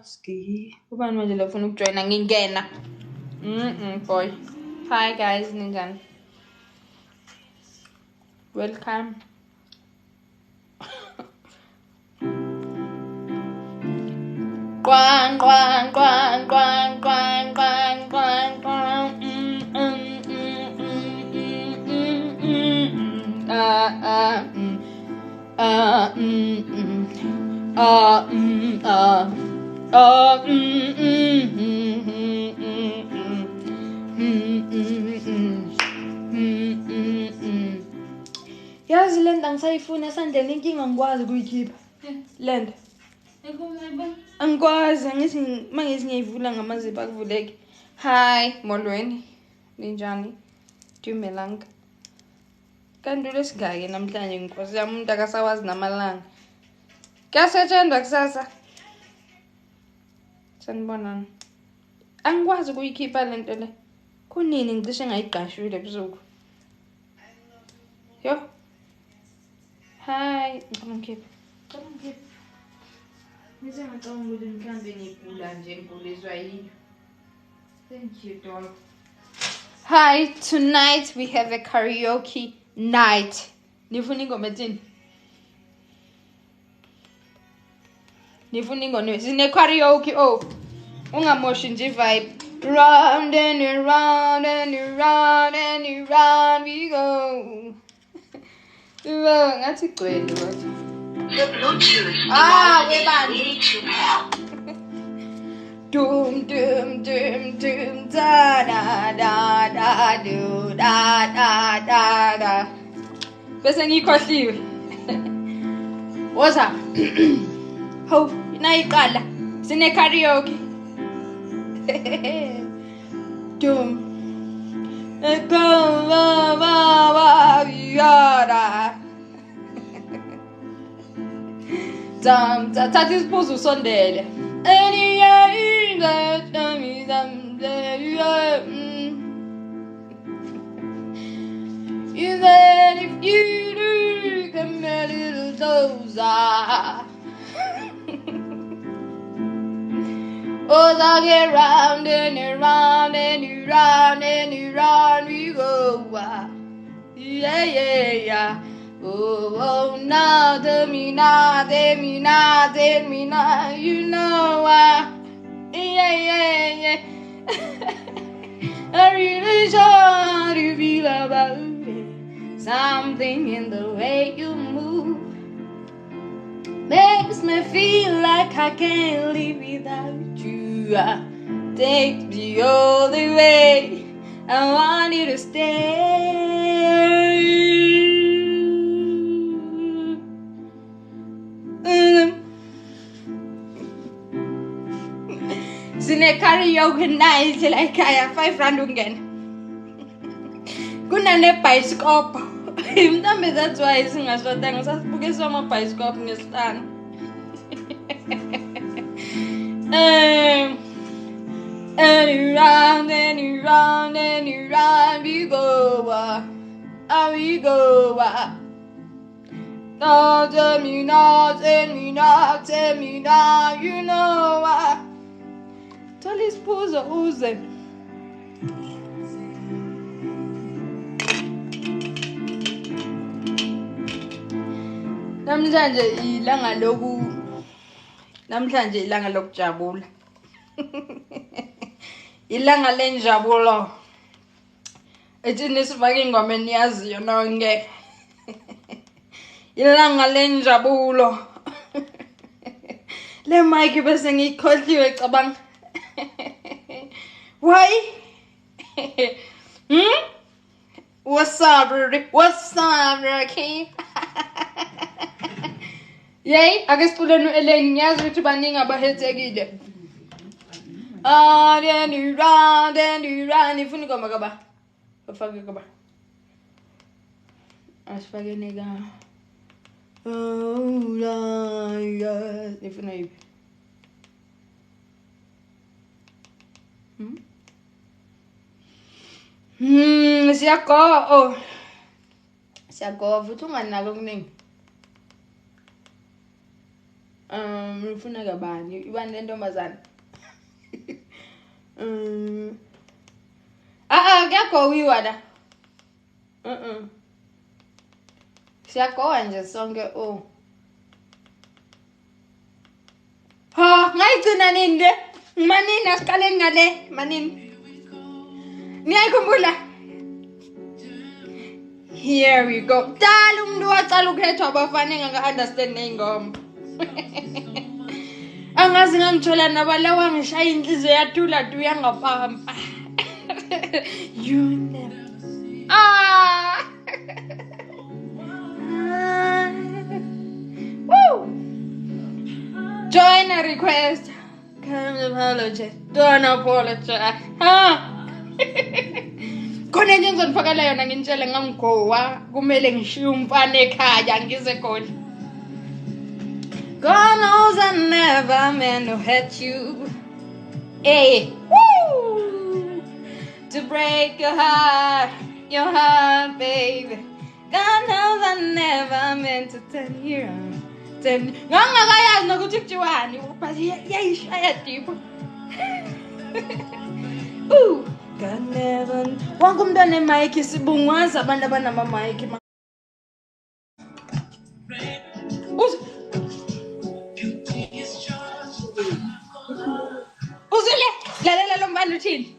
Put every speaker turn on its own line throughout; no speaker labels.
Ski. Ubani manje lafuna ukujoina ngingena. Boy. Hi guys, ninjani? Welcome. Quang quang quang quang quang quang quang quang. Yazi lento angisayifuna esandleni inkinga ngikwazi ukuyikhipha. Lento. Angikwazi ngithi mangezi ngiyivula ngamazipho akuvuleki. Hi, molweni. Ninjani? Dumelang. Kanti lesingake namhlanje ngikhosi yami umuntu akasawazi namalanga. Kuyasetshenzwa kusasa. Sanibonani. Angikwazi ukuyikhipha lento le. Kunini ngicishe ngayiqashile ebusuku. Yo. Hi, ngikho. Thank you, dog. Hi, tonight we have a karaoke night. Nifuna ingoma ethini? Nifuna ingoma sine karaoke ungamoshi nje vibe. Round and around and around and around we go. Ngathi gcwele kodwa.
The Bluetooth device is ready to pair.
Doom doom doom doom da da da da do da da da da. Bese ngikhohliwe. What's up? Ho, nayiqala. Sine karaoke. Doom. Thatha isiphuzo usondele. Even if you do come a little closer. I get round and around and around and around we go. Yeah, yeah, yeah. Oh, now tell me now, you know why. Yeah, yeah, yeah. I really try to feel about it. Something in the way you move makes me feel like I can't live without you. Take me all the way. I want you to stay. Sine karaoke night like I have 5 rand ungena. Kunane bicycle. Mhlambe that's why singashodanga sasibuke soma bicycle ngesihlangu. And around and around and around we go. We go. No, tell me now, you know why. Tell his pose uze. Namhlanje ilanga lokujabula. Ilanga lenjabulo. Ethi nisifake ingoma eniyaziyo nonke. Ilanga lenjabulo. Le mic bese ngikhohliwe cabanga. Why? What's up, Ricky? Yay, ake sicule no Elaine ngiyazi ukuthi baningi abahethekile. Then you run, ifuna ingoma kaba. Bafake kaba. Asifake nega. Yeah. Ifuna yipi? Siyagova futhi unganaki okuningi. Ngifuna kabani ibani lentombazana kuyagowiwa la siyagowa nje sonke ngayigcina nini le manini asiqaleni ngale manini niyayikhumbula here we go dala umuntu wacala ukhethwa abafana engaka-understand ney'ngoma angazi ngangithola nabalawa ngishaya inhliziyo yathula tu yangapampa you never woo join a request come apologize don't apologize khona nje ngizonifakela yona ngintshele ngangigowa kumele ngishiye umfana ekhaya ngize khona God knows I never meant to hurt you. Hey, woo! To break your heart, baby. God knows I never meant to turn you on. Ngangakayazi nokuthi kuthiwani, but yayishaya deep. God never. Wonke umuntu onemike sibungwaza abantu abanamamike. Lalela lo mbani uthini?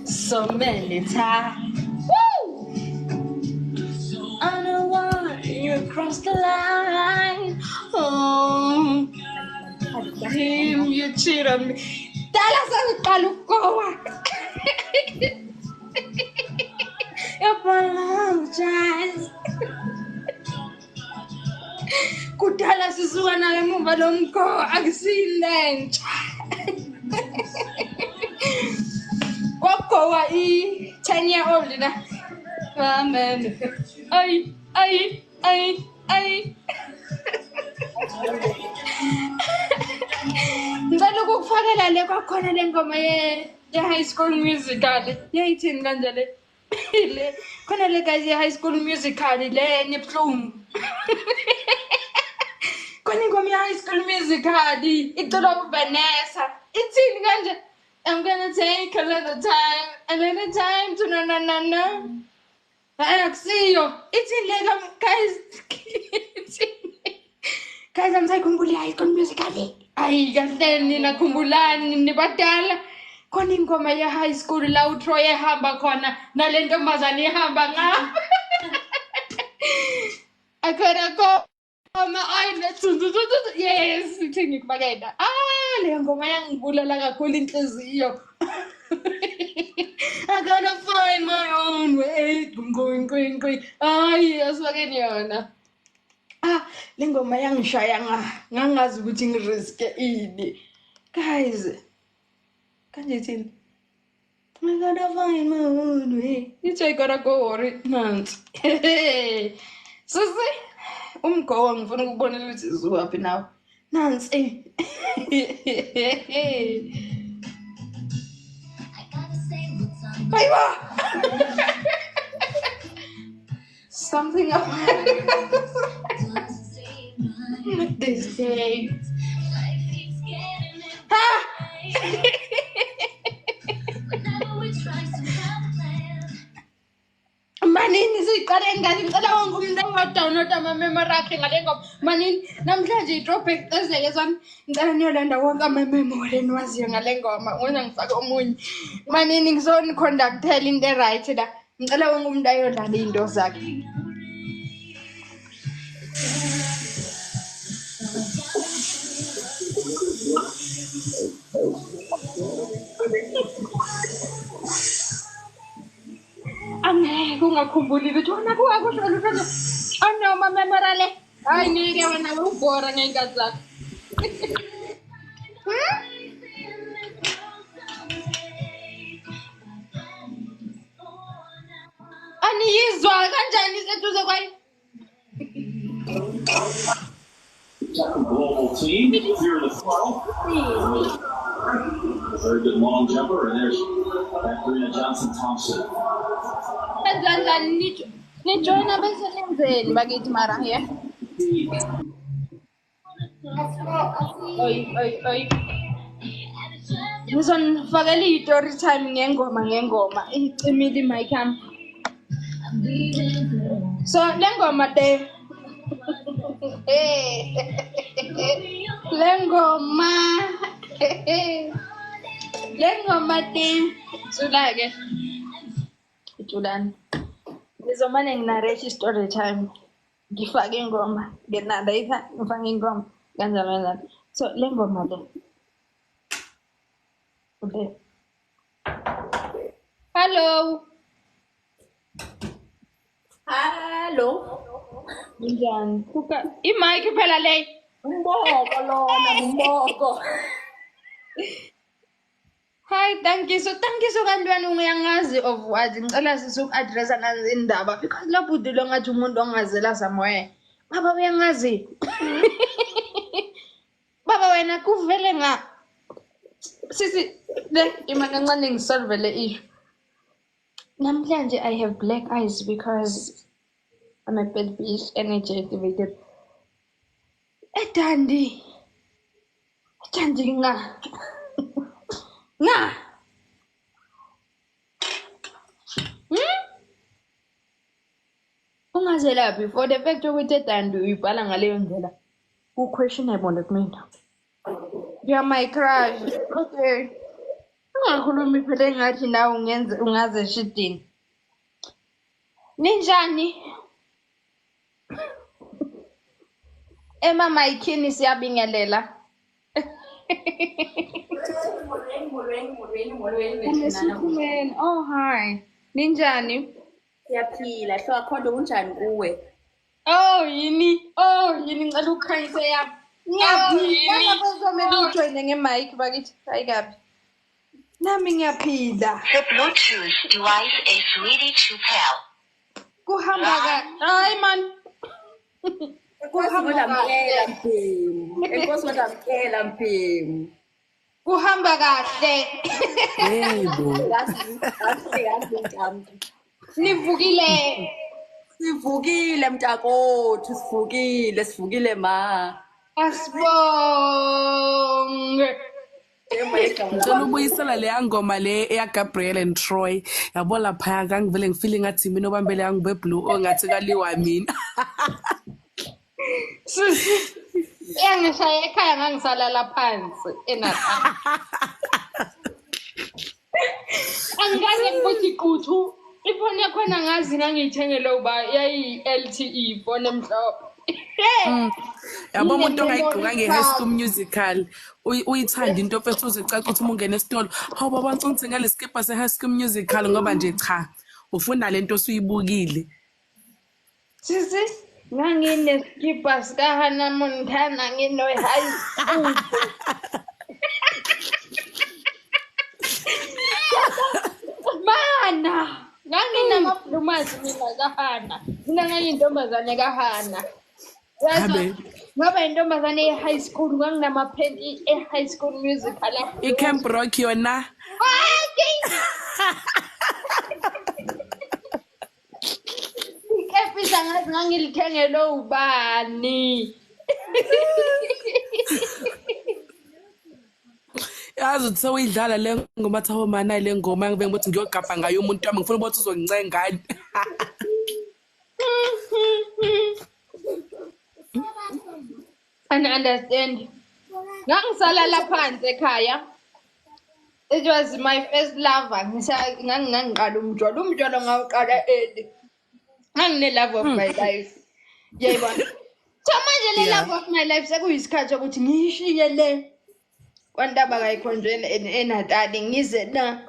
So many times. Woo! I know why you crossed the line. Oh, him, you cheat on me. Dala sangiqala ukugowa. Apologize. Kudala sisuka nawe emuva lo mgowa akusilentsha. Kwagowa 10-year-old na. Amen. Ay. Ngicela ukukufakela le kwakhona le ngoma ye-high school musical. Yayithini kanje le? Le khona le guys ye-high school musical le nebuhlungu. Khona ingoma ye-high school musical iculwa uVanessa. Ithini kanje? I'm gonna take a little time to na. Akusiyo. Ithini le guys? Guys, angisayikhumbuli high school musical. Ayi kahle nina khumbulani nibadala. Khona ingoma ye-high school la uTroy ehamba khona nale ntombazane ehamba ngapha. Akhona ngoma yes ithi ngikubakela. Le ngoma yangibulala kakhulu inhliziyo. I gotta find my own way. Ngqi. Ayi asifakeni yona. Le ngoma yangishaya ngangazi ukuthi ngiriske ini. Guys, kanje thini? I gotta find my own way. I gotta go or it nansi. Sisi, umgowa ngifuna ukubonela ukuthi izwaphi nawe. Nansi. Something up this day. Manini siqale ngani ngicela wonke umuntu adownload ama-memory akhe ngale ngoma. Manini namhlanje i-throwback Thursday zami ngicela niyolanda wonke ama-memory eniwaziyo ngale ngoma. Ngona ngifake omunye. Manini ngizoniconductela into right la. Ngicela wonke umuntu ayodlala izinto zakhe. Angeke ungakhumbuli ukuthi wona kuwakusho lutho nje. Anoma memorale. Hayi ngeke wena ubhora ngeenkathi zakho. Aniyizwa kanjani seduze kwayo?
Global team here in the final. Very good long jumper, and there's Karina Johnson-Thompson.
Ni join bese lenzeni bakithi mara here. Oy. Ngizonifakela i-story time ngengoma icimile i-mic yami. So le ngoma Thula-ke. Thulani. Ngizomane nginarrate i-story time. Ngifake ingoma, nginarrate, ngifake ingoma, kanjalo. So le ngoma le. Okay. Hello. Njani? I-mic phela le.
Umboko lona, umboko.
Hi, thank you so kantwana ungiyangazi of what ngicela sisi uku-addressa nazi indaba because lapho udilo ngathi umuntu ongazela somewhere. Baba uyangazi. Baba wena kuvele sisi le imani kancane ngisolve le issue. Namhlanje I have black eyes because I'm a bit bitch, energy activated. Etandi nga. Ungazelaphi for the fact ukuthi etandi uyibhala ngaleyo ndlela. Questionable kumina. You are my crush. Okay. Ungakhulumi phela ngathi nawe ungaze shidini. Ninjani? Emama ikhini siyabingelela. Oh hi. Ninjani?
Siyaphila, hloka khona kunjani kuwe?
Oh yini ngicela ukukhanyise yami. Ngiyaphila. Ngizomela ujoyine ngemic bakithi. Hayi kabi. Nami ngiyaphila.
The Bluetooth device is ready to pair.
Kuhamba hayi man.
Kuhamba mpemu.
Kuhamba kahle.
Yebo.
Nivukile.
Sivukile mntakothu, sivukile ma.
Asibonge.
Ngicela ubuyisela le ngoma le eya Gabriel and Troy. Yabo lapha ngangivele ngifeel ngathi mina obambele yangibe blue ongathi kaliwa mina.
Sisi. Ngishaya ekhaya ngangisalala phansi eNatal. Angaze ngibuthi quthu. Ifoni yakho ngazi ngangiyithengele uba yayi LTE phone emhlophe.
Yabo umuntu ongayigqoka nge-High School Musical uyithanda into ofethu uzicaca ukuthi uma ungena esitolo hawu baba ngicela ngale skipa se-High School Musical ngoba nje cha ufuna lento osuyibukile.
Sisi ngangine-skipa sika-Hannah Montana ngino-high school. Mana nganginamabhulumazi mina kaHana. Mina ngayintombazane kaHana. Ngoba intombazane e-high school nganginamaphenti e-High School Musical.
I-Camp Rock yona.
Ikepisa ngathi ngangilithengele ubani.
Yazi uthi sewuyidlala le ngoma thawo mana le ngoma ngibe ngithi ngiyogqapha ngayo umuntu wami ngifuna ukuthi uzongicengani.
I understand. Ngangisalala phansi ekhaya. It was my first lover. Ngangiqala umjwalo ngawuqala early. Ngine love of my life. Yayibona. Manje le love of my life sekuyisikhathi ukuthi ngiyishiye le. Kwantaba kayikhonjweni eNatal ngize na.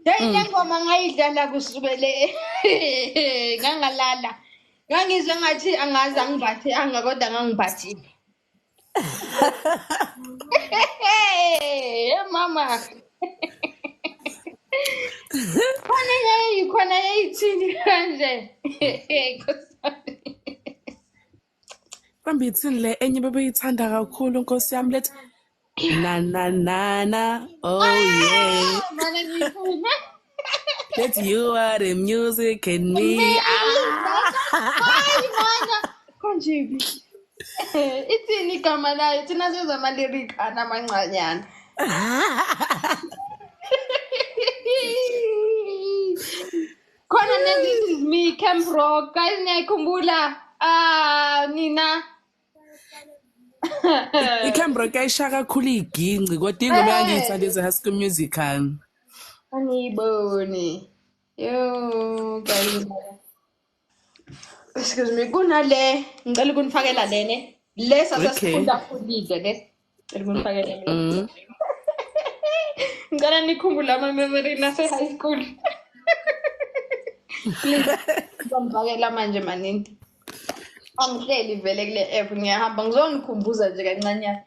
Le ngoma ngayidlala kusukele ngangalala. Ngangizwe ngathi angaze angibathe kodwa ngangibhathile. Mama. Khona yayithini kanje.
Kambe ithini le enye bebeyithanda kakhulu Nkosi yami lethi na oh yeah. That you are the music and me.
Konjibi. Ithini igama layo thina senza amalirikana amancanyana. Khona ne This Is Me, Camp Rock. Guys, niyayikhumbula? Nina.
iCambro kayisha kakhulu iginci kodwa ingoma engangiyithanda eze High School Musical.
Aniyiboni. Yo, guys. Excuse me, kunale. Ngicela ukunifakela lene. Le sasifunda-fundile le. Ngicela ukunifakela le. Ngicela nikhumbule ama-memory nase-high school. Please, ngizomfakela manje manini. Angihleli vele kule app ngiyahamba ngizonikhumbuza nje kancanyana.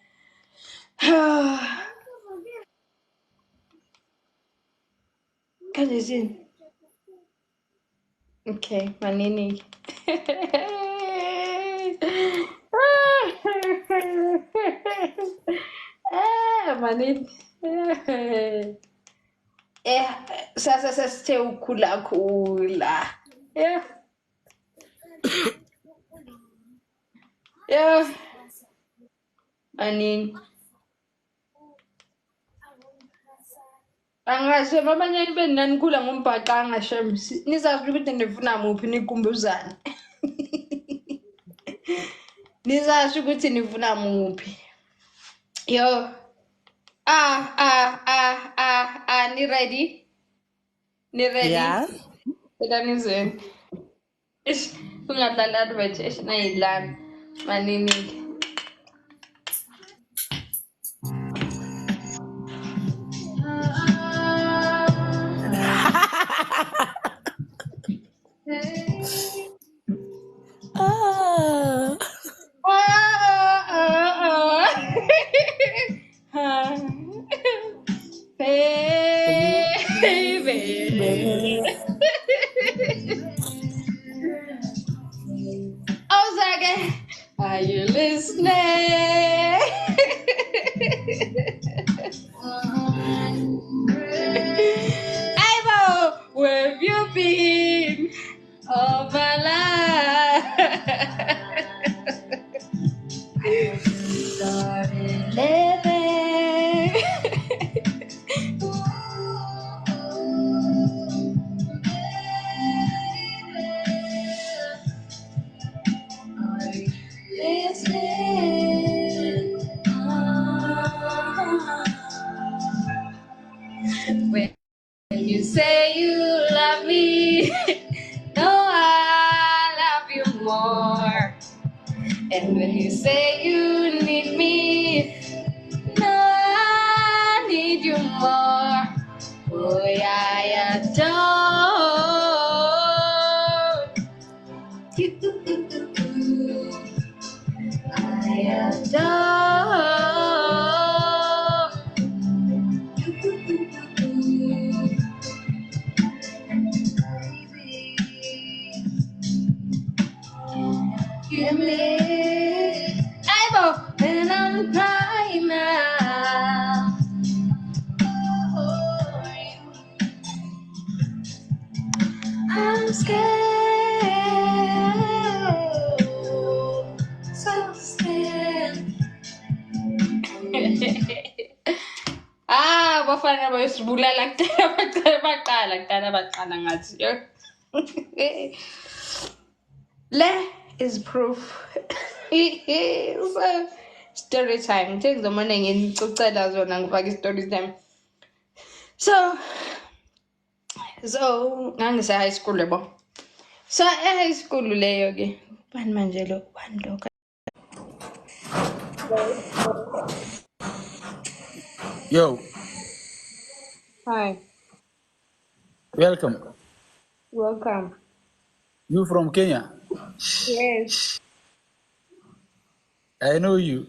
Kanje sini? Okay, manini. Manini. Sasa sesithe ukhula. Yeah. Yeah. Manini. Angashem abanye nibe nanikhula ngombhaqa angashem nizazi ukuthi nifuna muphi nikumbuzane. Nizazi ukuthi nifuna muphi. Yo. Ni ready? Ni ready?
Yeah.
Sedanizweni. Ish, ungadlala advert nayidlala. Manini. Baby. Ozage, are you listening? Ivo, where have you been all my life? Started living. When you say you love me, no, I love you more. And when you say you need me, no, I need you more. Boy, I adore you. I adore you. Ivo, and I'm crying now. I'm scared, so scared. Bafana bayosibulala baqala ngathi yo. Le is proof. So, story time. Take the money in ngicocela zona ngifake story time. So ngangise high school lebo. So high school leyo ke. Bani manje lo? Bani lo?
Yo,
Hi.
welcome.
Welcome.
You from Kenya?
Yes.
I know you.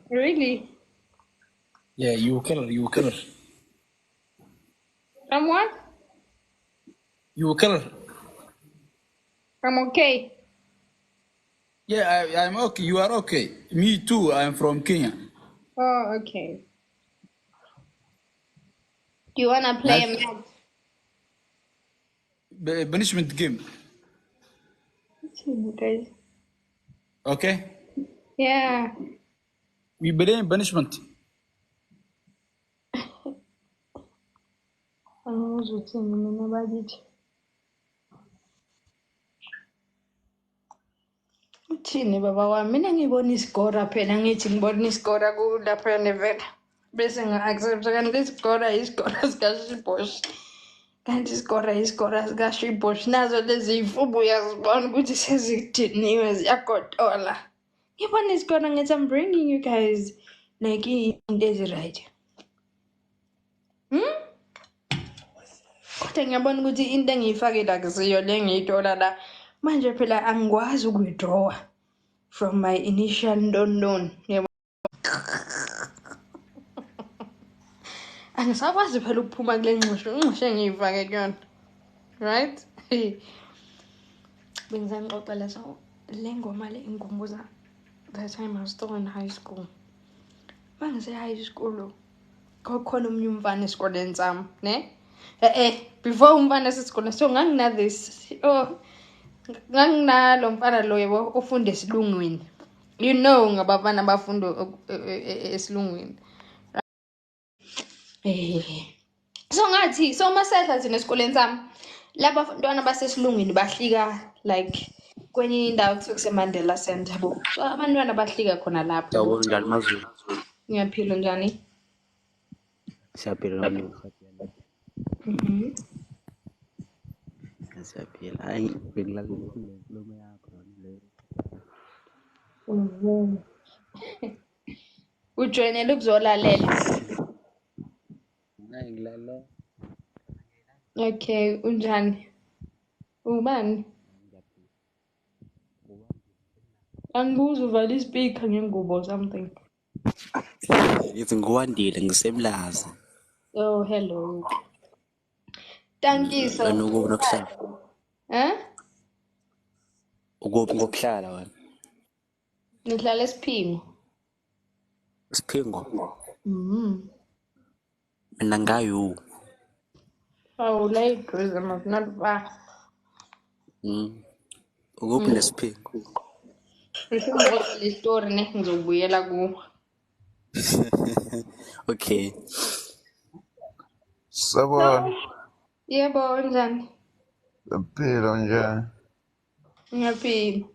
Really?
Yeah, you killer.
I'm what?
You killer.
I'm okay.
Yeah, I'm okay. You are okay. Me too. I'm from Kenya.
Oh, okay. Do you wanna play a
Nice.
match?
Punishment game.
Guys.
Okay.
Yeah.
We believe in punishment.
Angizuthini mina bakithi. Uthini baba wami? Mina ngibona isikora phela ngithi ngibona isikora kulapha nevela. Bese nga-accept kanti isikora sikaShibosh. Kanti isikora sikaShibosh. Nazo lezi y'fubu uyazibona ukuthi sezidiniwe ziyagodola. Ngibona isikora ngithi I'm bringing you guys like into ezi-right. Kodwa ngiyabona ukuthi into engiyifakile akusiyo le ngiyithola la. Manje phela angikwazi ukuyidrowa from my initial loan. Angisakwazi phela ukuphuma kule ngxushu engiyifake kuyona. Right? Bengizanixoxela so le ngoma le ingikhumbuza that time I was still in high school. Mangise high school kwakukhona omunye umfana esikoleni sami, ne? Before umfana esikoleni so ngangina this nganginalo mfana lo yebo ofunda esilungwini. You know ngabafana abafunda esilungwini. So ngathi so masehla thina esikoleni sami laba abantwana basesilungwini bahlika like kwenye indawo kuthiwa kuseMandela Center bo. So abantwana bahlika khona lapho.
Sawubona njani Mazulu?
Ngiyaphila njani?
Siyaphila nami. Siyaphila. Hayi bengilalele inkulumo yakho le.
Ujoyinele ukuzolalela.
Hayi ngilalela.
Okay, unjani? Ubani? Angibuza uvale ispeaker ngengubo or something.
Ngithi ngiwandile ngisemlazi.
Oh, hello. Thank you so much.
Ukuba nokuhlala. Ukuphi ngokuhlala wena?
Ngihlala eSiphingo.
Siphingo. Mina ngayo.
Oh, like Christmas, not far.
Ukuphi nesiphingo?
Ngizokuzwa le story ne ngizobuyela kuwo.
Okay.
Sabona.
Yebo, njani?
Impilo njani?
Ngiyaphila.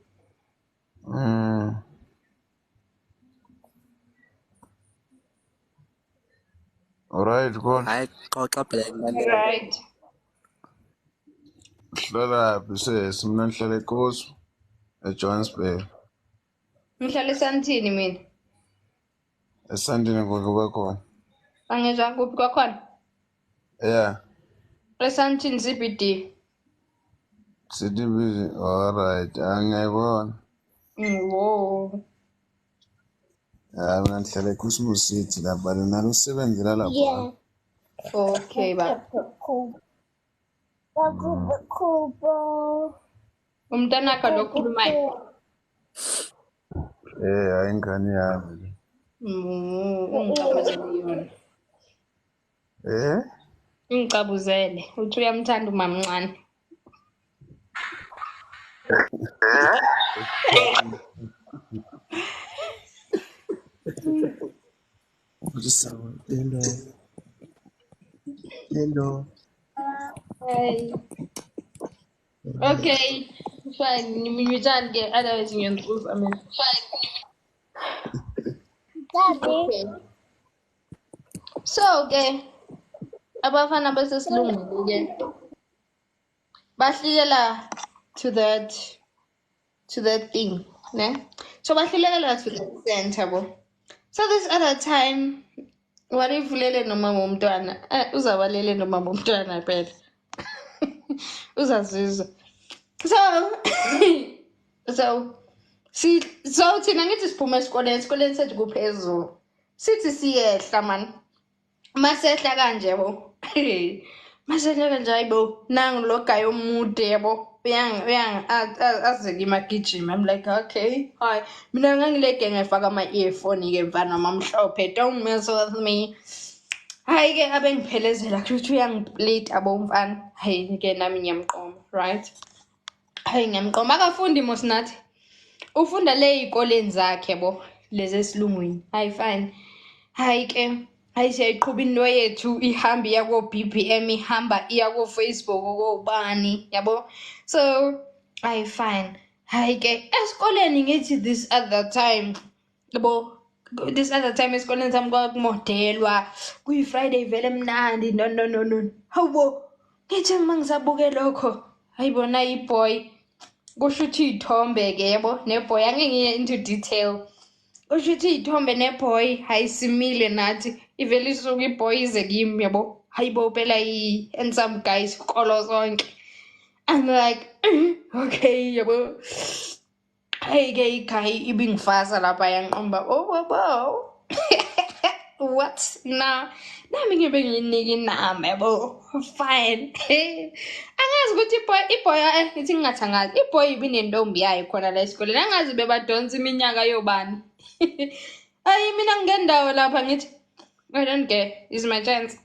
Alright, good.
Hayi xoxa phela ngani.
Right.
Hlala phi mina ngihlala eKosi eJohannesburg.
Ngihlala eSandton mina.
Esandini kuba khona.
Angizwa kuphi kwakhona?
Yeah.
eSandton CBD.
City busy. Alright, angiyibona.
Wo.
Mina ngihlala eKosmos City lapha nalo usebenzela lapha.
Okay, ba. Umntanakho lo khulumayo.
Hayi ingane yami.
Ungicabuzele yona. Ngicabuzele uthi uyamthanda umamncane.
Hello.
Hey. Okay, fine. Nimujani ke otherwise ngiyandruza mina. Okay. So ke abafana basesilungwini ke bahlikela to that thing, ne? So bahlikela to the center bo. So this other time warivulele nomama womntwana uzabalele nomama womntwana phela. Uzazizwa. So thina ngithi siphuma esikoleni sethu kuphezulu. Sithi siyehla man. Masehla kanje bo. Masehla kanje ayibo nangu lo guy omude yabo. Azeke imagijima. I'm like, okay, hi. Mina ngangileke ngifaka ama earphone ke mfana mamhlophe. Don't mess with me. Hayi ke abengiphelezela ukuthi uyangiplate abomfana. Hayi ke nami ngiyamqoma, right? Hayi ngiyamqoma akafundi mos nathi. ufunda le ey'koleni zakhe bo lezi esilungwini hayi fine hayi ke hayi siyayiqhuba into yethu ihamba iya ko-BBM ihamba iya ko-Facebook kobani yabo so hayi fine hayi ke esikoleni ngithi this other time yabo this other time esikoleni sami kwakumodelwa kuyi-Friday vele mnandi no hawu ngithi uma ngisabuke lokho hayi bona iboy kusho ukuthi iy'thombe-ke yabo neboy angeke ngiye into detail kusho ukuthi iy'thombe neboy hayi simile nathi ivele isuke iboy ize kimi yabo hayi bo phela i-handsome guys isikolo sonke I'm like okay yabo hayi-ke ikhaya ibingifasa lapha yangiqomba wow what na nami ngibe ngiyinika inamba yabo fine angazi ukuthi iboy ngithi ngingathangazi iboy ibinentombi yayo khona la esikoleni angazi bebadonsa iminyaka yobani hayi mina ngingendawo lapha ngithi I don't care is my chance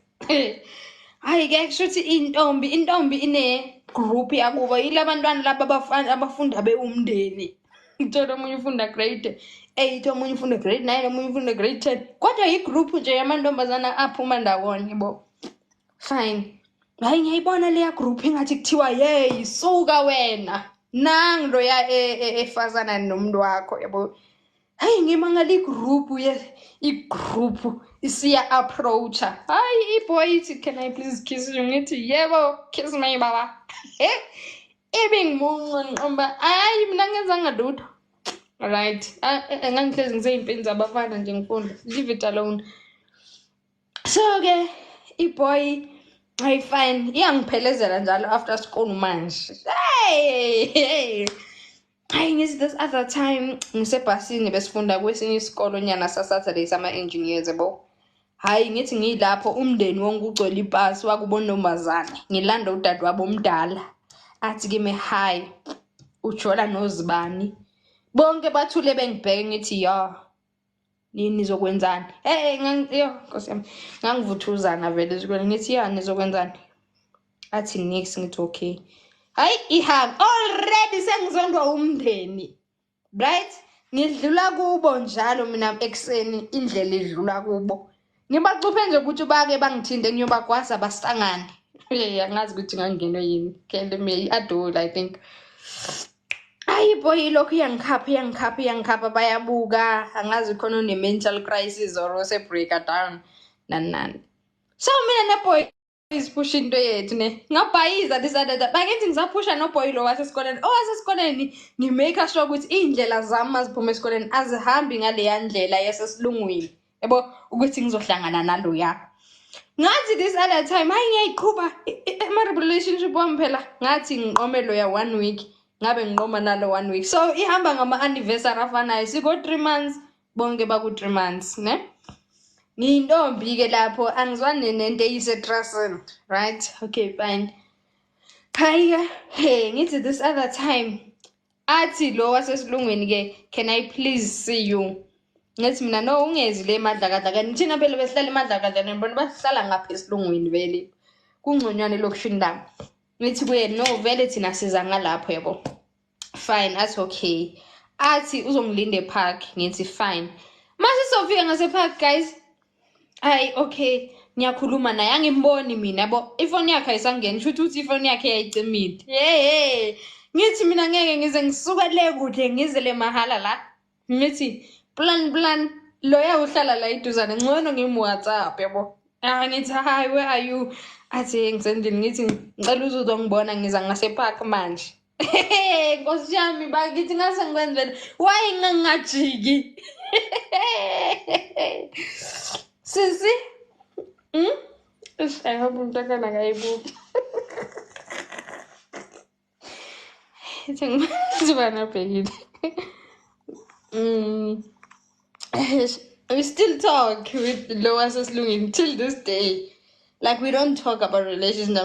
hayi-ke kusho ukuthi intombi ine-group yakubo yilabantwana laba abafunda be-umndeni ngithola omunye ufunda grade 8 omunye ufunda grade 9 omunye ufunda grade 10 kodwa igroup nje yamantombazana aphuma ndawonye yabo fine hayi ngiyayibona leya group engathi kuthiwa hey suka wena nangu loya efazana nomuntu wakho yabo hayi ngimangala igroup isiya approacha hayi iboy ithi can I please kiss you ngithi yebo kiss my baba ibingimunca ngiqomba hayi mina ngenzanga lutho right ngangihlezi ngisey'mpini zabafana nje ngifunda leave it alone so-ke iboy hayi fine iyangiphelezela njalo after school manje hey hayi ngithi this other time ngisebhasini besifunda kwesinye isikolo nyana sa-Saturday sama-engineers yabo hayi ngithi ngiyilapho umndeni wonke ugcwele ibhasi wakubontombazane ngilanda udade wabo omdala athi kimi hayi ujola nozibani bonke bathule bengibheke ngithi ya nini nizokwenzani Nkosi yami ngangivuthuzana vele esikoleni ngithi ya nizokwenzani athi nix ngithi okay hayi ihamba already sengizondwa umndeni right ngidlula kubo njalo mina ekseni indlela idlula kubo ngibacuphe nje ukuthi bake bangithinde ngiyobagwasa basangane angazi ukuthi ngangenwe yini kende me adole I think hayi boy lokhu iyangikhapha bayabuka angazi khona une-mental crisis or ose-breaker down nani so mina neboy isiphusha into yethu ne ngabhayiza this other time bakithi ngisaphusha noboy lo wasesikoleni ngimake sure ukuthi iy'ndlela zami maziphuma esikoleni azihambi ngaleya ndlela yasesilungwini yabo ukuthi ngizohlangana naloya ngathi this other time hayi ngiyayiqhuba ama-relationship wami phela ngathi ngiqome loya 1 week ngabe ngiqoma nalo 1 week so ihamba ngama-anniversary afanayo siko 3 months bonke baku-3 months ne ngiyintombi-ke lapho angizwani nento eyisetrasini right okay fine hayi-ke ngithi this other time athi lo wasesilungwini-ke can I please see you ngithi mina no ungezi le emadlakadlakani thina phela besihlala emadlakadlakani bona basihlala ngapha esilungwini vele kungconywane lokushini lami ngithi kuye no vele thina siza ngalapho yabo fine athi okay athi uzongilinda epark ngithi fine mase sofika ngasepark guys hayi okay ngiyakhuluma naye angimboni mina yabo ifoni yakhe ayisangeni kusho ukuthi ifoni yakhe yayicimile ngithi mina ngeke ngize ngisuka le kude ngize le mahala la ngithi plan loya uhlala la iduzane ngcono ngim-WhatsApp yabo ngithi hi where are you athi ngisendlini ngithi ngicela uzongibona ngiza ngasepark manje Nkosi yami bakithi ngase ngikwenzele why ngingajiki sisi I hope umntwana akayibuki ngizibana bhekile we still talk with Loa Seslungin till this day. Like we don't talk about relations,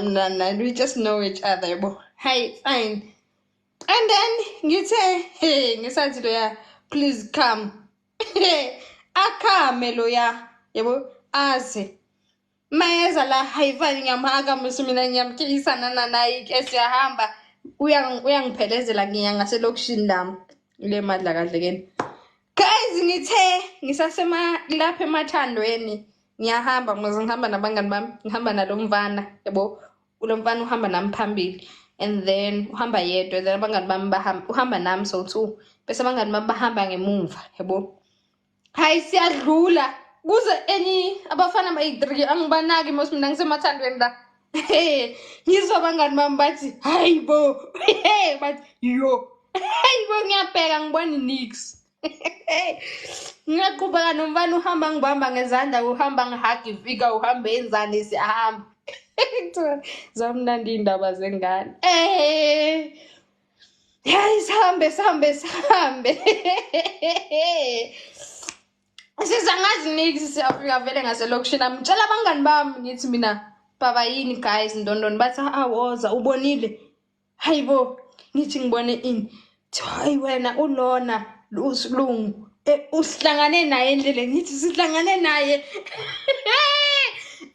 we just know each other. But hi, fine. And then you say, hey, ngisathi loya, please come. Akame loya, yabo, aze. Mayeza la haifani ngiyamhaka musumina ngiyamkhisa nayi esiyahamba uyangiphelezela ngiya ngaselokishini lami. le madla kahle keni. Guys, ngithe ngisasema lapha emathandweni ngiyahamba mase ngihamba nabangani bami ngihamba nalomfana yabo ulomfana uhamba nami phambili and then uhamba yedwa then abangani bami uhamba nami so two bese abangani bami bahamba ngemuva yabo hayi siyadlula kuze enyi abafana bayi3 angibanaki mos mina ngisemathandweni la ngizwa abangani bami bathi hayibo bathi yo hayibo ngiyabheka ngibona nix ngiyaqhubeka nomfana uhamba ngibamba ngezandla uhamba ngihagi fika uhamba enzani siyahamba zamnandi indaba zengane hayi sihambe sizangazi nix siyafika vele ngaselokishini amtshela abangani bami ngithi mina baba yini guys ndondoni bathi awoza ubonile hayibo ngithi ngibone ini hayi wena ulona usilungu usihlangane naye endleleni ngithi sihlangane naye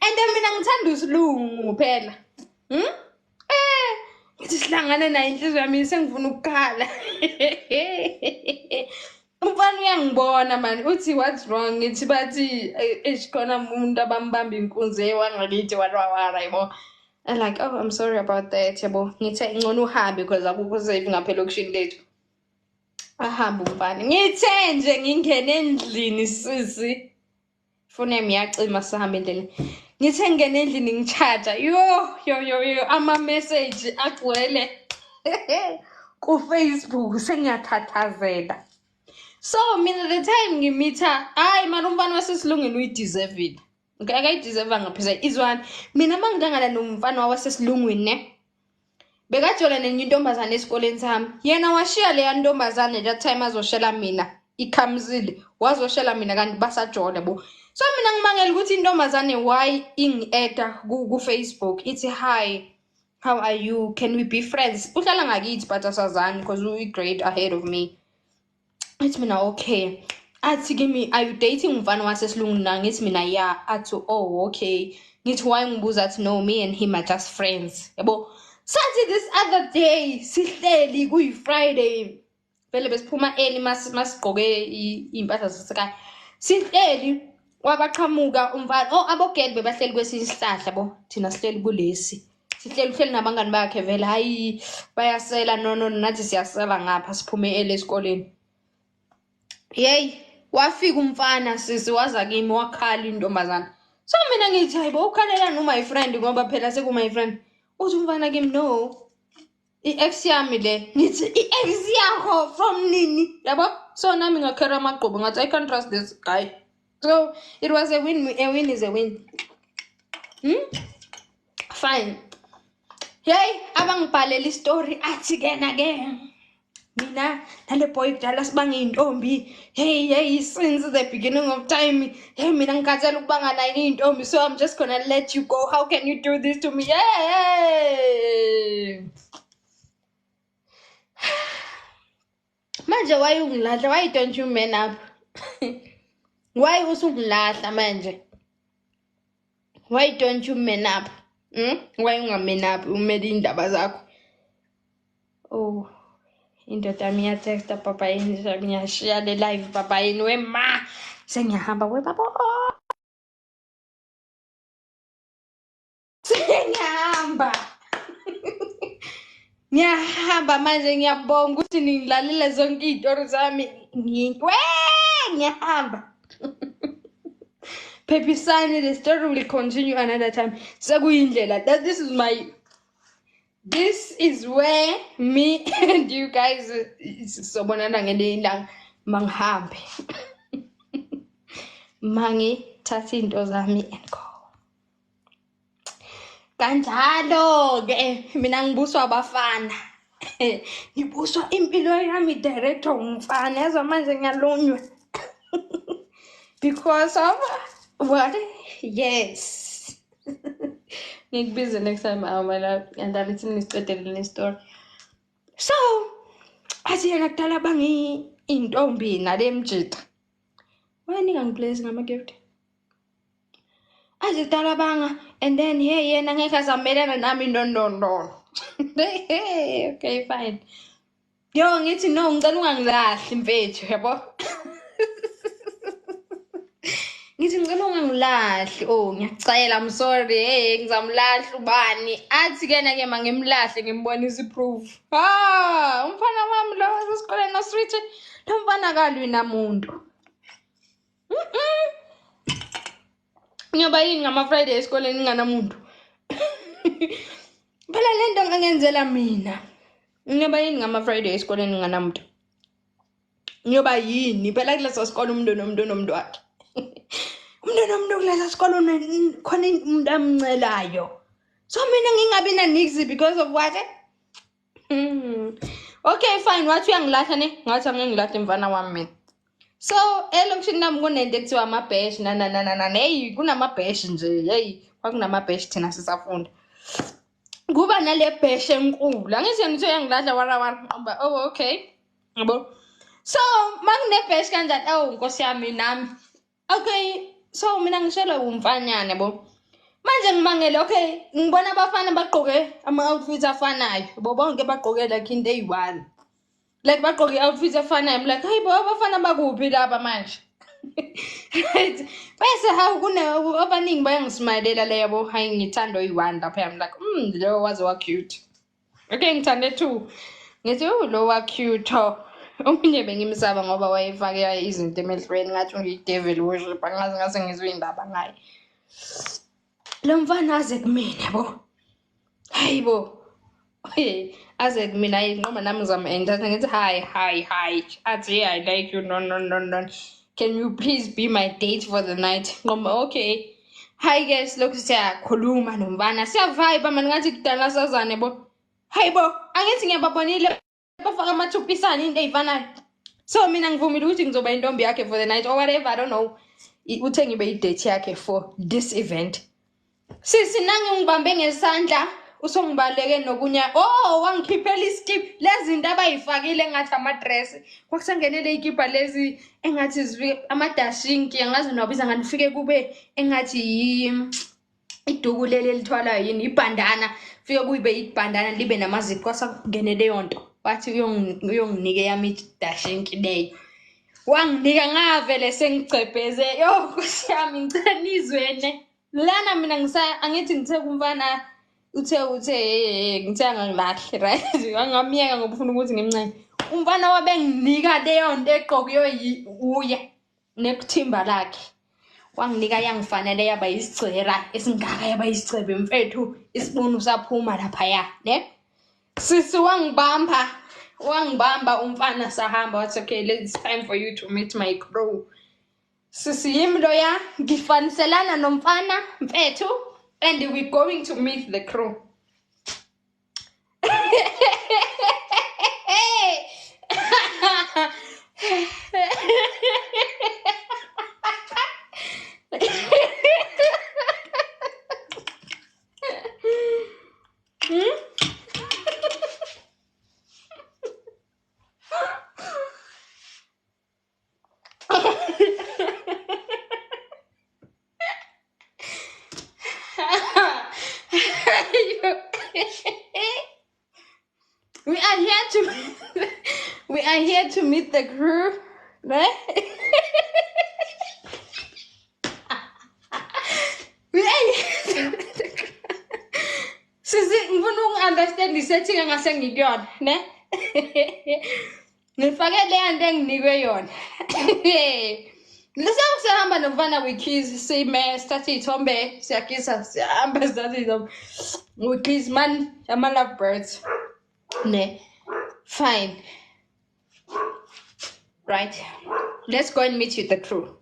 and mina ngithanda usilungu phela ngithi sihlangane naye inhliziyo yami sengifuna ukukhala umfana uyangibona man uthi what's wrong ngithi bathi esikhona umuntu abambamba inkunzi ewangakithi wara yabo and like oh I'm sorry about that yabo ngithe ngcono uhambe because akukho safe ngaphela okushini lethu ahamba umfana ngithe nje ngingene endlini sisi fone yami yacima sihamba endlini ngithe ngene endlini ngicharger yo ama message agcwele ku Facebook sengiyathathazela so mina the time ngimitha hayi mara umfana wasesilungeni uyideserve akayideserve ngaphezulu izwani mina mangidangala nomfana wasesilungwini ne bekajola nenye intombazane esikoleni sami yena washiya le ntombazane that time azoshela mina ikhamzile wazoshela mina kanti basajola bo so mina ngimangela ukuthi intombazane why ingi-add ku Facebook ithi hi how are you can we be friends uhlala ngakithi but asazani because we grade ahead of me it's mina okay athi kimi are you dating umfana wasesilungwini na ngithi mina yeah athi oh okay ngithi why ngibuza athi no me and him are just friends yabo sathi this other day sihleli kuyi-Friday vele besiphuma early masigqoke impahla zasekhaya sihleli wabaqhamuka umfana abogeli bebahleli kwesinye isihlahla bo thina sihleli kulesi sihleli nabangani bakhe vele hayi bayasela no nathi siyasela ngapha siphume early esikoleni hey wafika umfana sisi waza kimi wakhala intombazana so mina ngithi hayibo ukhalela no my friend ngoba phela seku my friend uthi umfana kimi no i-ex yami le ngithi i-ex yakho from nini yabo so nami ngakhera amagqubu ngathi I can't trust this guy so it was a win is a win fine hey abangibhalela istory athi ke mina nale boy kudala sibange intombi hey since the beginning of time hey mina ngikhathela ukubanga nayo intombi so I'm just gonna let you go how can you do this to me hey manje why ungilahla why don't you man up why usungilahla manje why don't you man up why ungaman up umele indaba zakho oh indoda yami yateksta papa yini ngiyashiya le live papa yini wema sengiyahamba baba ngiyahamba manje ngiyabonga ukuthi ningilalele zonke izitori zami ngiyahamba Pepisani the story will continue another time sekuyindlela this is where me and you guys sobonana ngene ilanga mangihambe thatha into zami and go kanjalo ke mina ngibuswa abafana ngibuswa impilo yami director umfana yazo manje ngiyalonywa because of what yes ngikubize next time awumala and alithi nisiqedele le story so athi yena kudala bangi intombi nale mjita wena ngingaplace ngama gift athi kudala banga and then yena ngeke azamelana nami no okay fine Yo ngithi no ngicela ungangilahli mfethu yabo. Ngithi ngicela ungangilahli. Oh ngiyacela I'm sorry. Hey ngizamlahla ubani. Athi kena ke mangimlahle ngimbonisa iproof. Umfana wami lo esikoleni noswitch. Lo mfana kalwi namuntu. Ngiyoba yini ngama Friday esikoleni nganamuntu. Phela lento ngangenzela mina. Ngiyoba yini ngama Friday esikoleni nganamuntu. Ngiyoba yini phela kuleso sikole umuntu nomuntu wakhe. Umuntu nomuntu kuleso sikole khona umuntu amncelayo. So mina ngingabi na nix because of what? Okay fine wathi uyangilahla ne ngathi angingilahla mfana wami mina. So elokishini nami kunento ekuthiwa amabhash hey kunamabhash nje hey kwakunamabhash thina sisafunda. Kuba nale bhash enkulu angithi ngithe uyangilahla wara oh okay yabo. So makune bhash kanjani oh nkosi yami nami okay so mina ngishela umfanyana yabo. Manje ngimangele okay ngibona abafana bagqoke ama outfits afanayo bo bonke bagqoke like into eyi1 like bagqoke outfits afanayo I'm like hey bo abafana bakuphi lapha manje. Right bese hawu kune abaningi bayangismayilela le yabo hayi ngithanda oyi1 lapha I'm like lo waze wa cute. Okay ngithande 2 ngithi lo wa cute omunye bengimsaba ngoba wayefake izinto emehlweni ngathi ungidevil worship angazi ngase ngizwe indaba ngaye. Lo mfana aze kumina bo. Hayibo. Hey, aze kumina inqoma nami ngizamenza ngithi hi. Athi I like you no. Can you please be my date for the night? Ngoma okay. Hi guys, lokhu siyakhuluma nomfana. Siya vibe manje ngathi kudala sazane bo. Hayibo, angithi ngiyababonile bafaka amathupisana into ezifanayo. So mina ngivumile ukuthi ngizoba intombi yakhe for the night or whatever I don't know. Uthe ngibe idate yakhe for this event. Sisi nange ngibambe ngesandla usongibaleke nokunya wangikhiphela iskip lezi zinto abayifakile ngathi ama dress kwakusangenele ikipa lezi engathi zifike ama dashing angazi nobiza nganifike kube engathi iduku leli lithwala yini ibandana fike kuyibe ibandana libe namazipho kwasangenele yonto wathi uyonginike yami dashing leyo wanginika ngavele sengicebheze yo kusiyami ngicela nizwene. Lana mina angithi ngithe kumfana uthe ngithe angilahle right angamiyeka ngokufuna ukuthi ngimncane umfana wabenginika leyo nto eqokiyo uye nekuthimba lakhe wanginika yangifanele yaba isigcera esingaka yaba isigcebe mfethu isibunu saphuma lapha ya ne sisi wangibamba umfana sahamba wathi okay it's time for you to meet my crew. Sisi yimi loya ngifaniselana nomfana mfethu and we're going to meet the crew. We are here to meet the crew, right? We are here to meet the crew. Sisi ngifuna understand isetting ngase ngikuyona, ne? Ngifake le nto enginikwe yona. Sihamba nomfana we-kiss sime sithathe iy'thombe siyakisa sihamba sithathe iy'thombe we-kiss man ama-lovebirds ne fine right let's go and meet with the crew.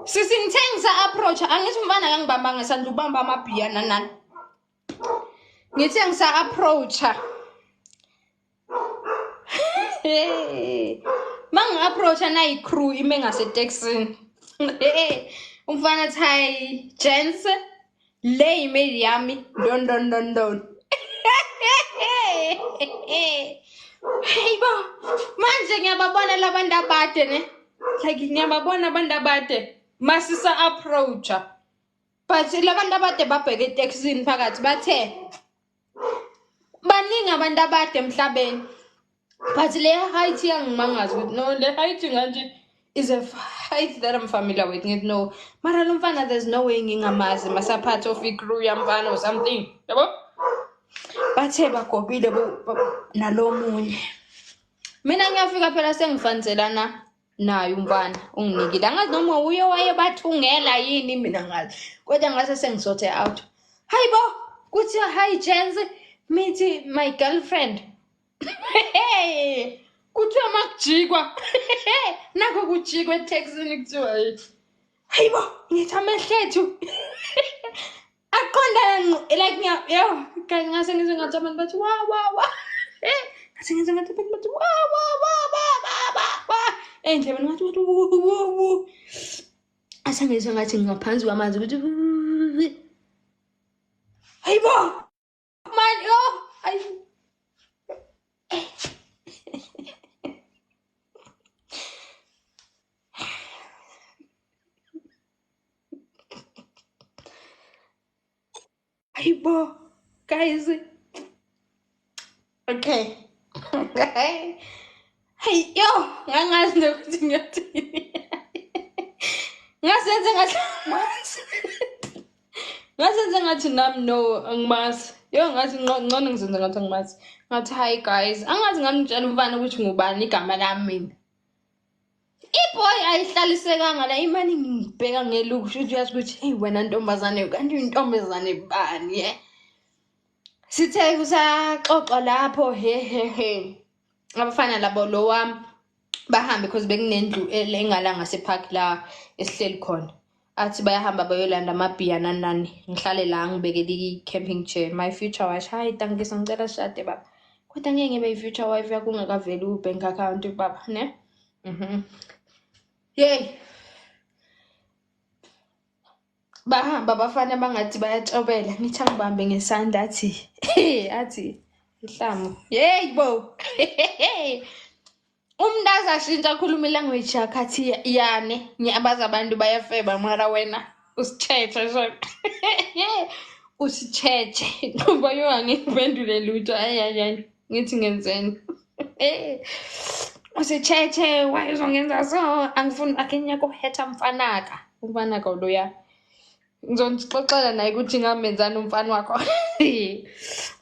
Sisi ngithe ngisa-approach angithi umfana kangibamba ngesandla ubamba amabhiyana nani ngithe ngisa-approacha Mangi-approacha nayi-crew ime ngaseteksini. Umfana athi hi gents le email yami don. Hey bo manje ngiyababona labantu abade ne like ngiyababona abantu abade masisa approacha but labantu abade babheke eteksini phakathi bathe baningi abantu abade emhlabeni But le height yangimangazi ukuthi no le height nganje is a height that I'm familiar with. No, mara lo mfana there's no way ngingamazi masa part of i-crew yamfana or something. Yabo? Bathe bagobile nalomunye. Mina ngiyafika phela sengifanzelana naye umfana unginikile. Angazi noma uye wayebathungela yini mina ngazi. Kodwa ngase sengisothe out. Hayibo, kuthi hi Jens, meet my girlfriend. Hey, kuthiwa makujikwa. Nakho kujikwa eTexini kuthiwa hey. Hayibo, ngithi amehlethu. Aqonda like yo, kanye ngase ngizwe ngathi abantu bathi wa. Ngase ngizwe ngathi abantu bathi wa. Endlebeni ngathi wo. Ase ngizwe ngathi ngaphansi kwamanzi ukuthi hayibo. Man, yo, Hayibo, guys. Okay. Hey, yo, ngangazi nokuthi ngiyathini. Ngasenze ngathi nami no angimazi. Yo ngathi ngcono ngizenze ngathi angimazi. Ngathi hi guys, angazi ngamtshela umfana ukuthi ngubani igama lami mina. Iboy ayihlalisekanga la imani ngibheka ngeluku futhi uyazi ukuthi hey wena ntombazane kanti uyintombazane bani sithe kusaxoxa lapho he abafana labo lo wami bahambe because bekunendlu engala ngasepark la esihleli khona athi bayahamba bayolanda amabhiya nanani ngihlale la ngibekele i-camping chair. My future wife hayi tankisa ngicela shade baba kodwa ngeke ngibe i-future wife yakungakaveli u-bank account baba ne Yay. Bahamba bafana bangathi bayatshobela ngithi angibambe ngesandla athi ihlamu yebo umntazi ashintsha akhuluma ilanguage yakhe athi yane ngiyabaza abantu bayafeba mara wena usithethe so usithethe ngoba yo angiphendule lutho ayayani ngithi ngenzeni usithethe wayezongenza so angifuni akenya kohetha umfanaka loya ngizonixoxela naye ukuthi ngamenzana umfana wakho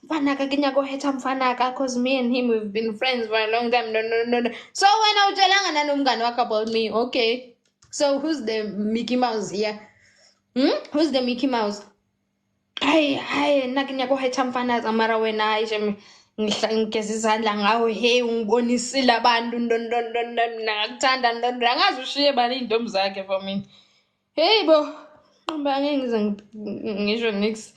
umfanaka kenya kohetha umfanaka cause me and him we've been friends for a long time no so wena utshelanga nanomngane wakho about me okay so who's the Mickey Mouse here who's the Mickey Mouse hayi nakenya kohetha umfanaka mara wena hayi ngigeza izandla ngawe hey ungibonisile abantu ngakuthanda angazi ushiye bani intombi zakhe for me hey bo ngibangeke ngize ngisho nix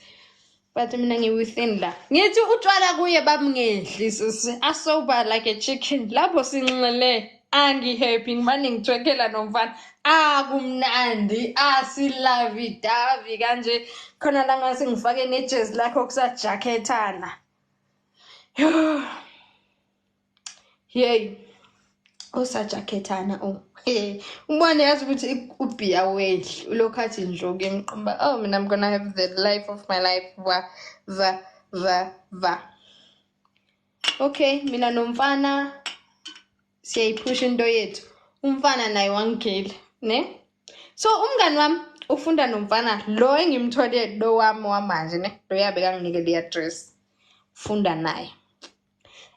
but mina ngiwithin la ngithi utshwala kuye babungehlisi asober like a chicken lapho sinxele angihappy ngimane ngithwekela nomfana kumnandi asilavi davi kanje khona la ngase ngifake nejezi lakho kusajakethana Yay. Usajakethana ubone yazi ukuthi ubhiya wedli ulokhathi njoke emqomba mina I'm gonna have the life of my life va okay mina nomfana siyayiphusha into yethu umfana naye wangigela ne so umngani wami ufunda nomfana lo engimthole lo wami wamanje ne lo yabe kanginike le address funda naye.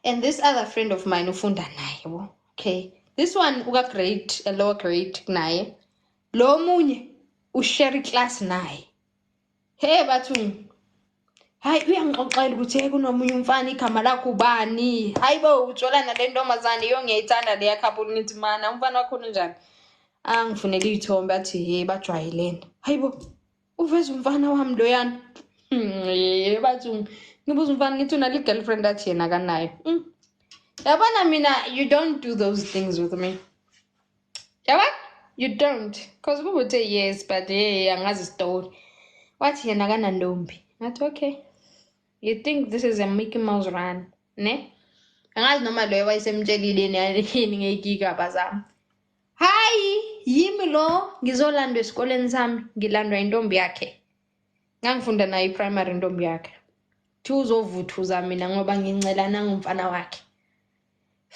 And this other friend of mine ufunda naye okay this one uka grade a lower grade naye lo munye ushare class naye hey bathu hayi uyangixoxela ukuthi kunomunye umfana igama lakho ubani hayibo utholana le ntombazane yo ngiyayithanda le yakhaphula nithi mana umfana wakho njani angifunela ithombe athi hey bajwayelene hayibo uveza umfana wami loyana bathu ngibuza umfana ngithi unale girlfriend athi yena kanayo yabona mina you don't do those things with me yabona you don't because we would say yes but hey angazi story wathi yena kanantombi ngathi okay you think this is a Mickey Mouse run ne angazi noma loyo wayesemtshelile yini ngegigaba zami hayi yimi lo ngizolandwa esikoleni sami ngilandwa intombi yakhe ngangifunda naye primary intombi yakhe uzovuthuza mina ngoba ngincelana ngumfana wakhe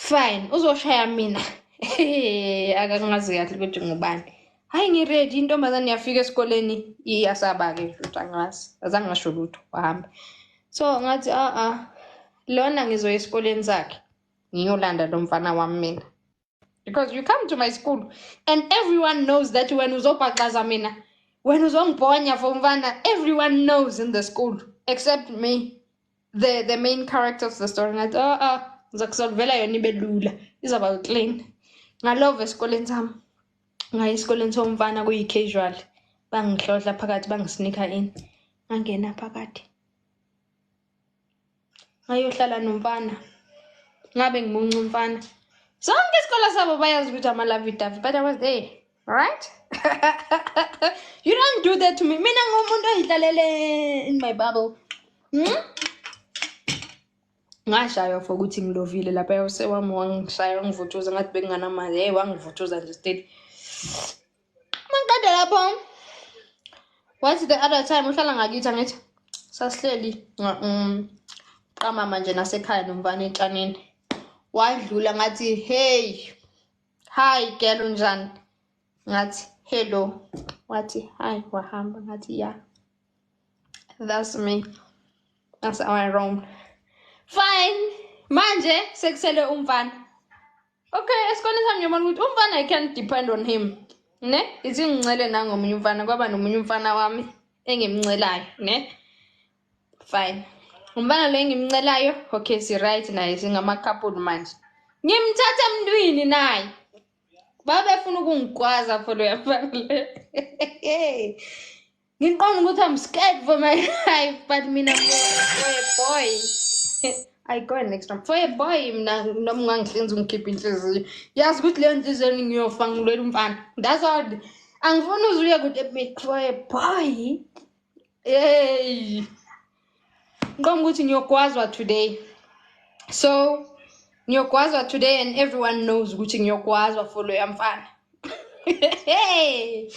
Fine, uzoshaya mina. Akangazi kahle ukuthi ngubani. Hayi ngiready intombazane yafika esikoleni iyasaba ke futhi angazi. Azange ngasho lutho wahamba. So ngathi lona ngizoya esikoleni sakhe. Ngiyolanda lo mfana wami mina. Because you come to my school and everyone knows that when uzobhaqaza mina, when uzongibhonya for mfana, everyone knows in the school except me, the main character of the story. Ngathi ngizakusolvela yona ibe lula. Izaba clean. Ngalove esikoleni sami. Ngayi esikoleni somfana kuyi casual. Bangihlohla phakathi bangisnika in. Ngangena phakathi. Ngayohlala nomfana. Ngabe ngimunca umfana. Sonke isikole sabo bayazi ukuthi ama-lovey-dovey, but I was there, right? You don't do that to me. Mina ngumuntu oyidlalele in my bubble. Ngashaywa for ukuthi ngilovile lapha yose wami wangishaya wangivuthuza ngathi benginganamali. Wangivuthuza nje steady. Mangikade lapho. What's the other time uhlala ngakithi angithi sasihleli qama manje nasekhaya nomfana etshanini. Wadlula ngathi hey. Hi girl unjani? Ngathi hello. Wathi hi wahamba ngathi yeah. That's me. That's how I roam. Fine. Manje sekusele umfana. Okay, esikoleni sami ngiyabona ukuthi umfana I can't depend on him. Ne? Ithi ngicele nangomunye umfana kwaba nomunye umfana wami engimncelayo, ne? Fine. Umfana lo engimncelayo, okay, si right naye singama couple manje. Ngimthatha emntwini naye. Babefuna ukungigwaza for lo yafana. Ngiqonda ukuthi I'm scared for my life, but mina for a boy. I go next time. For a boy mina noma ngangihlenza ungikhipha inhliziyo. Yazi ukuthi leyo inhliziyo ngiyofa ngilwela umfana. That's all. Angifuni uzuye ukuthi for a boy. Hey. Ngicela ukuthi ngiyogwazwa today. So ngiyogwazwa today and everyone knows ukuthi ngiyogwazwa for lo yamfana. Hey.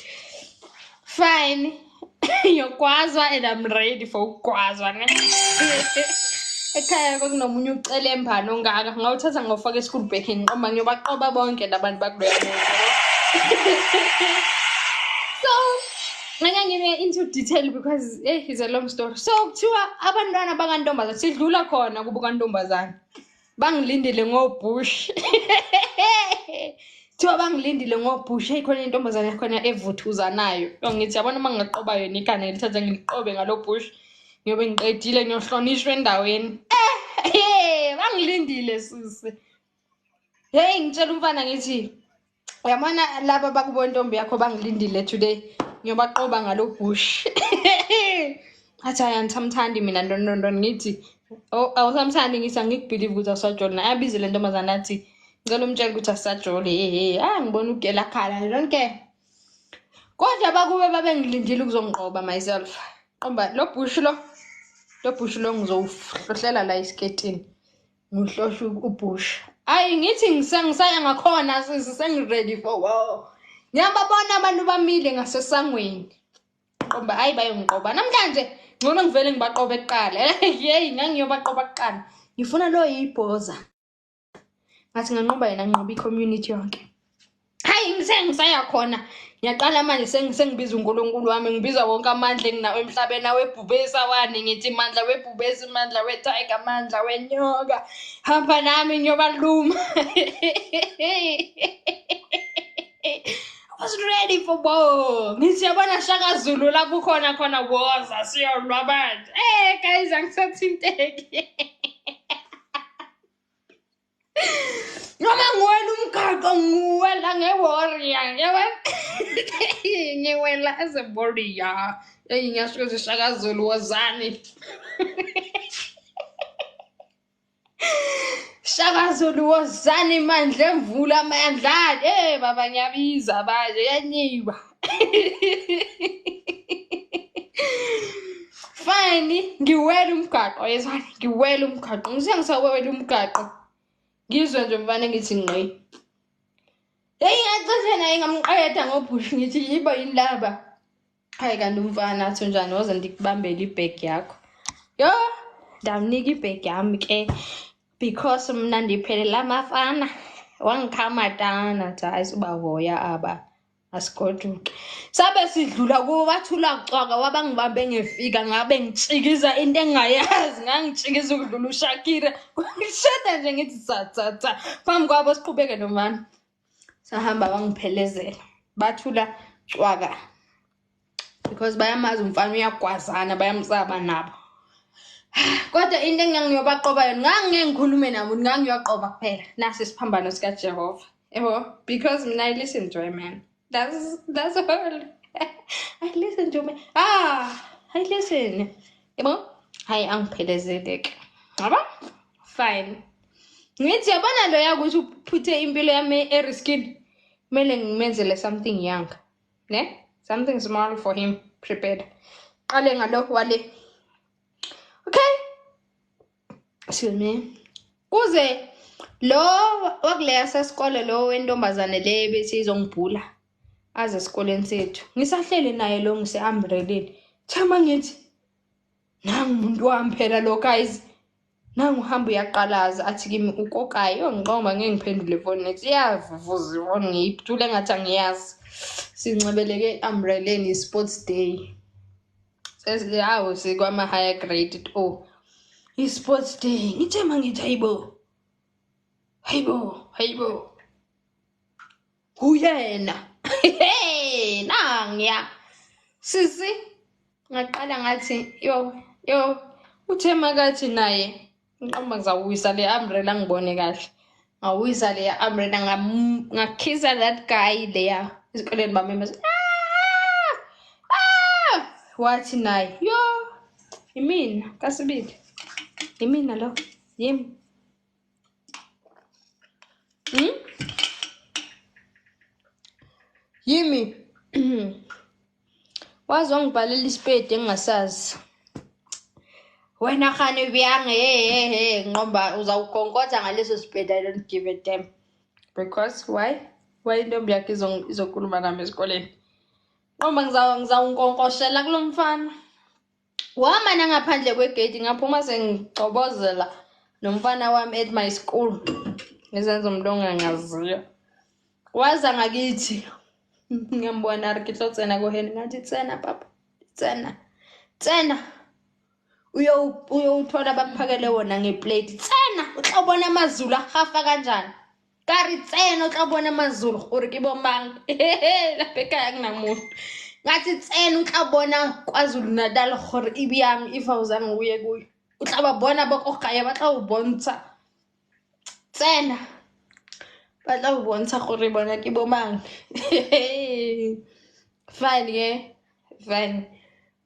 Fine. Ngiyogwazwa and I'm ready for ukugwazwa ne. Ekhaya kwakunomunye ucele embhano ongaka ngawuthatha ngofaka e-school bag ngiqoma ngiyobaqoba bonke labantu bakuloya muntu. So ngeke into detail because it's a long story. So kuthiwa abantwana bakantombazana sidlula khona kubuka ntombazana. Bangilindile ngobush. Thiwa bangilindile ngobush ekhona intombazana yakhona evuthuzanayo. Ngithi yabona mangaqoba yona ikhane lithatha ngiliqobe ngalo bush. Ngiyobe ngiqedile ngiyohlonishwa endaweni. Bangilindile sisi. Hey ngitshela umfana ngithi uyabona laba bakubona intombi yakho bangilindile today. Ngiyobaqoba ngalo bush. Athi ayanithamthandi mina ndondo ngithi awusamthandi ngithi angikubelieve ukuthi asajole na abize le ntombazana athi ngicela umtshela ukuthi asajole. Ngibona ugela khala I don't care. Kodwa bakube babengilindile ukuzongiqoba myself. Qomba lo bush lo ngizowuhlohlela la isketini. Ngihlohla ubush. Ayi ngithi ngisaya ngakhona sengiready for wow. Ngiyababona abantu bamile ngasesangweni. Qomba ayi bayongiqoba. Namhlanje ngcono ngivele ngibaqobe eqala. Hey ngangiyobaqoba eqala. Ngifuna lo yibhoza. Ngathi nganqoba yena nqoba i-community yonke. Hayi ngisaya khona. Ngiyaqala manje sengibiza uNkulunkulu wami ngibiza wonke amandla enginawo emhlabeni awebhubesa wani ngithi mandla webhubesa mandla wetiger mandla wenyoka hamba nami ngiyobaluma. I was ready for war. Ngithi yabona Shaka Zulu lapho khona woza siyolwa manje. Guys angisathinteki. Noma ngiwela umgaqo ngiwela ngewarrior yabona. Ngiwela as a warrior. Ngiyasho ukuthi Shaka Zulu wozani. Shaka Zulu wozani mandla emvula amandla. Baba ngiyabiza baje yanyiwa. Fine ngiwela umgaqo yezani ngiwela umgaqo ngisengisawela umgaqo. Ngizwe nje mfana ngithi ngqi. Ngacishe naye ngamqeda ngobush ngithi yiba indaba. Hayi kanti umfana athi njani woze ndikubambele ibag yakho. Yo ndamnika ibag yami ke. because mna ndiphelela amafana wangikhamatana thayi sibahoya aba asigoduke sabe sidlula kuwo bathula cwaka wabangibambe ngefika ngabe ngitshikiza into engayazi ngangitshikiza ukudlula uShakira ngishada nje ngithi tsa phambi kwabo siqhubeke nomani sahamba bangiphelezela bathula cwaka because bayamazi umfana uyagwazana bayamsaba nabo kodwa into engangiyobaqoba yona ngangikhulume nabo ngangiyaqoba kuphela nasi siphambano sika Jehova yebo because mina I listen to a man that's all I listen to me I listen yebo hayi angiphelezeke yabo fine ngithi yabona lo yakuthi uphuthe impilo yami eriskini kumele ngimenzele something young ne something small for him prepared qale ngalo wale okay excuse me kuze lo wakuleya sesikole lo wentombazane le bese izongibhula aze esikoleni sethu ngisahlele naye lo ngise-umbrelleni thema ngithi nangu umuntu wami phela lo guys nangu uhamba uyaqalaza athi kimi ukokayo ngiqomba ngeke ngiphendule phone nethi iyavuvuza ifoni ngiyiphuthule ngathi angiyazi sincebeleke umbrelleni sports day hawo sikwama higher grade sports day ngithema ngithi hayibo uyena nangiya sisi ngaqala ngathi yo uthema kathi naye ngiqamba ngizawuyisa le umbrella ngibone kahle ngawuyisa le umbrella ngakhisa that guy there isikoleni bamemeza wathi naye yo imina kasibili imina lo yimi yimi wazongibhalela isipedi engingasazi wena khani byange nqomba uzawukonkotha ngaleso sipedi I don't give a damn because why intombi yakhe izokhuluma nami esikoleni nqomba ngizawunkonkoshela kulo mfana wama nangaphandle kwegate ngaphuma sengicobozela nomfana wami at my school ngizenza umuntu ongangaziyo waza ngakithi ngiyambona rikitlo tsena koheni ngathi tsena papa tsena uyowuthola bakuphakele wona ngeplate tsena uxabona amazulu ahafa kanjani kari tsena uxabona amazulu gore ke bombang lapha ekhaya kunamuntu ngathi tsena uxabona KwaZulu Natal gore ibiyami if awuzange uye kuyo utlababona bokogaya batla ubontsha tsena batla ubontsha gore bona ke bomang fine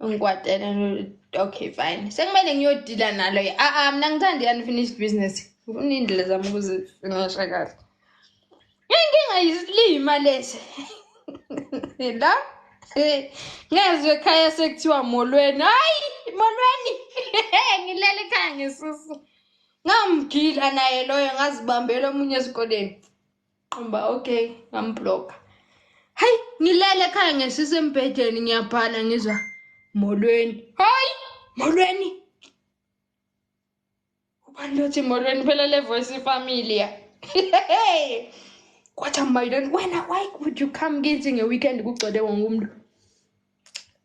ungikwatela okay fine sekumele ngiyodila nalo mina ngithanda unfinished business ngifuna indlela zami ukuzifinisha kahle inkinga yisilima lesi la ngezwe ekhaya sekuthiwa molweni hayi molweni ngilele ekhaya ngesusu ngamgila naye loyo ngazibambela omunye esikoleni qomba okay ngamblock hayi ngilele ekhaya ngesusu embhedeni ngiyabhala ngizwa molweni hayi molweni ubani lothi molweni phela le voice familia kwathi amayidoni wena why would you come getting a weekend kugcwele wonke umuntu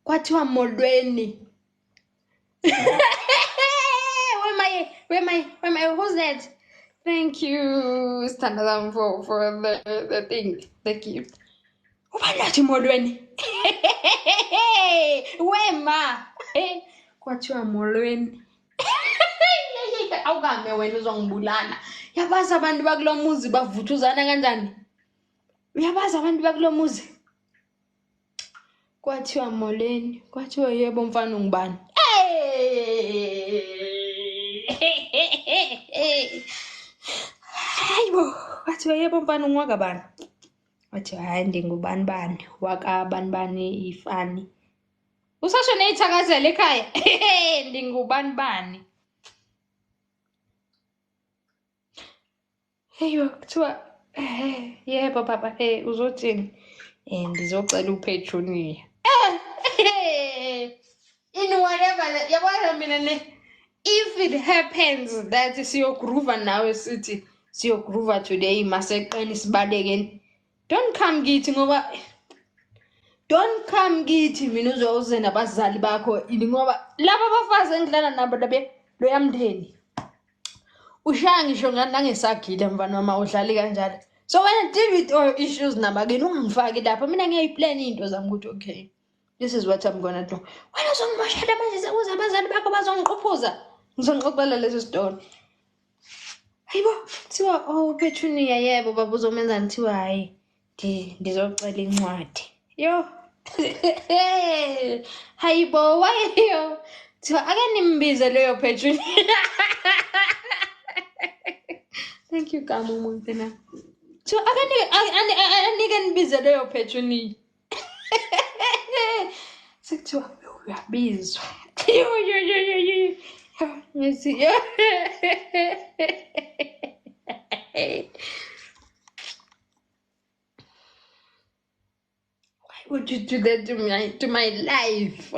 kwathiwa molweni where my who's that thank you stand for the thing the gift ubani lothi molweni wema kwathiwa molweni awukame wena uzongibulala yabazi abantu bakulomuzi bavuthuzana kanjani uyabazi abantu bakulomuzi kwathiwa molweni kwathiwa yebo mfana ungubani hayibo kwathiwa yebo mfana ungwaka bani wathi hayi ndingubani wakabani ifani usasho neyithakazela ekhaya ndingubani heyo kuthiwa yebo baba uzothini ndizocela uPetronia in whatever yabona mina if it happens that siyogroova nawe sithi siyogroova today maseqeni sibadekeni, don't come kithi ngoba don't come kithi mina uzoze nabazali bakho ini ngoba laba abafazi engidlala nabo labe loyamndeni ushaya ngisho nangesagila mfana wami udlali kanjalo. So when I deal with all issues nabakini ungangifaki lapha mina ngiyayiplan into zami ukuthi okay, this is what I'm gonna do. Wena uzongimoshela manje sekuze abazali bakho bazongiqophuza ngizongiqoqela leso story. Hayibo kuthiwa oh Petunia yebo baba uzomenzani kuthiwa hayi ndizocela incwadi yo. Hayibo wayo kuthiwa ake nimbize leyo Petunia. Thank you Kamu umuntu na so anike nibize leyo Petunia. Sekuthiwa uyabizwa yo ngisi yo. Why would you do that to my life?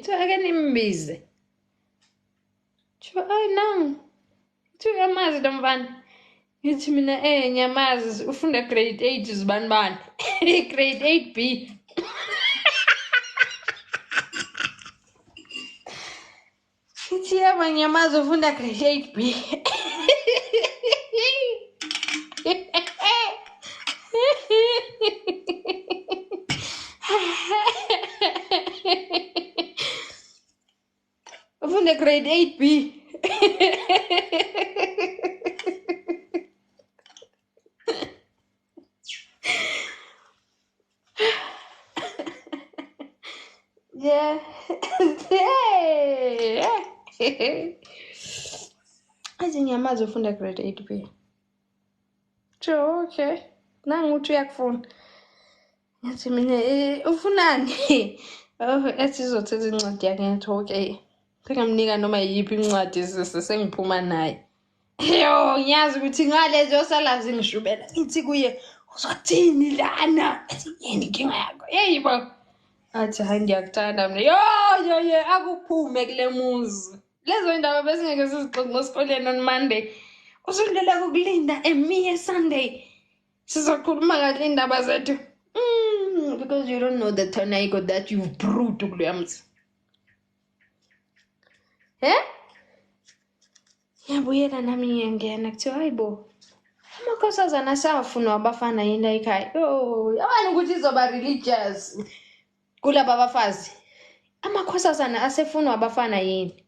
So ake nimbize I know. Uyamazi lo mfana. Ngithi mina ngiyamazi ufunda grade 8 zibanibani. Grade 8B. Ngithi yaba ngiyamazi ufunda grade 8B. Ufunda grade 8B. Yeah. Ngiyamazi ufunda grade 8B. Okay. Nanguthi uyakufuna. Ngathi mina ufunani? Oh, esizothetha incwadi yakhe ngathi okay. Sengamnika noma yiphi incwadi sengiphuma naye. Yo, ngiyazi ukuthi ngalezo yosalazi ngishubela. Ngithi kuye uzothini lana? Yini inkinga yakho? Yeyibo. Athi hayi ngiyakuthanda mina. Yo, akuphume kule muzi. Lezo indaba besingeke sizixoxe esikoleni on Monday. Usundlela ukulinda emiye Sunday. Sizokhuluma kahle indaba zethu. Because you don't know the tornado that you've brewed kuleya mzi. Ngiyabuyela nami ngiyangena kuthiwa hayibo amakhosazana asafuna abafana yini la ekhaya. Yabani ukuthi izoba religious kulaba abafazi. Amakhosazana asefuna abafana yini?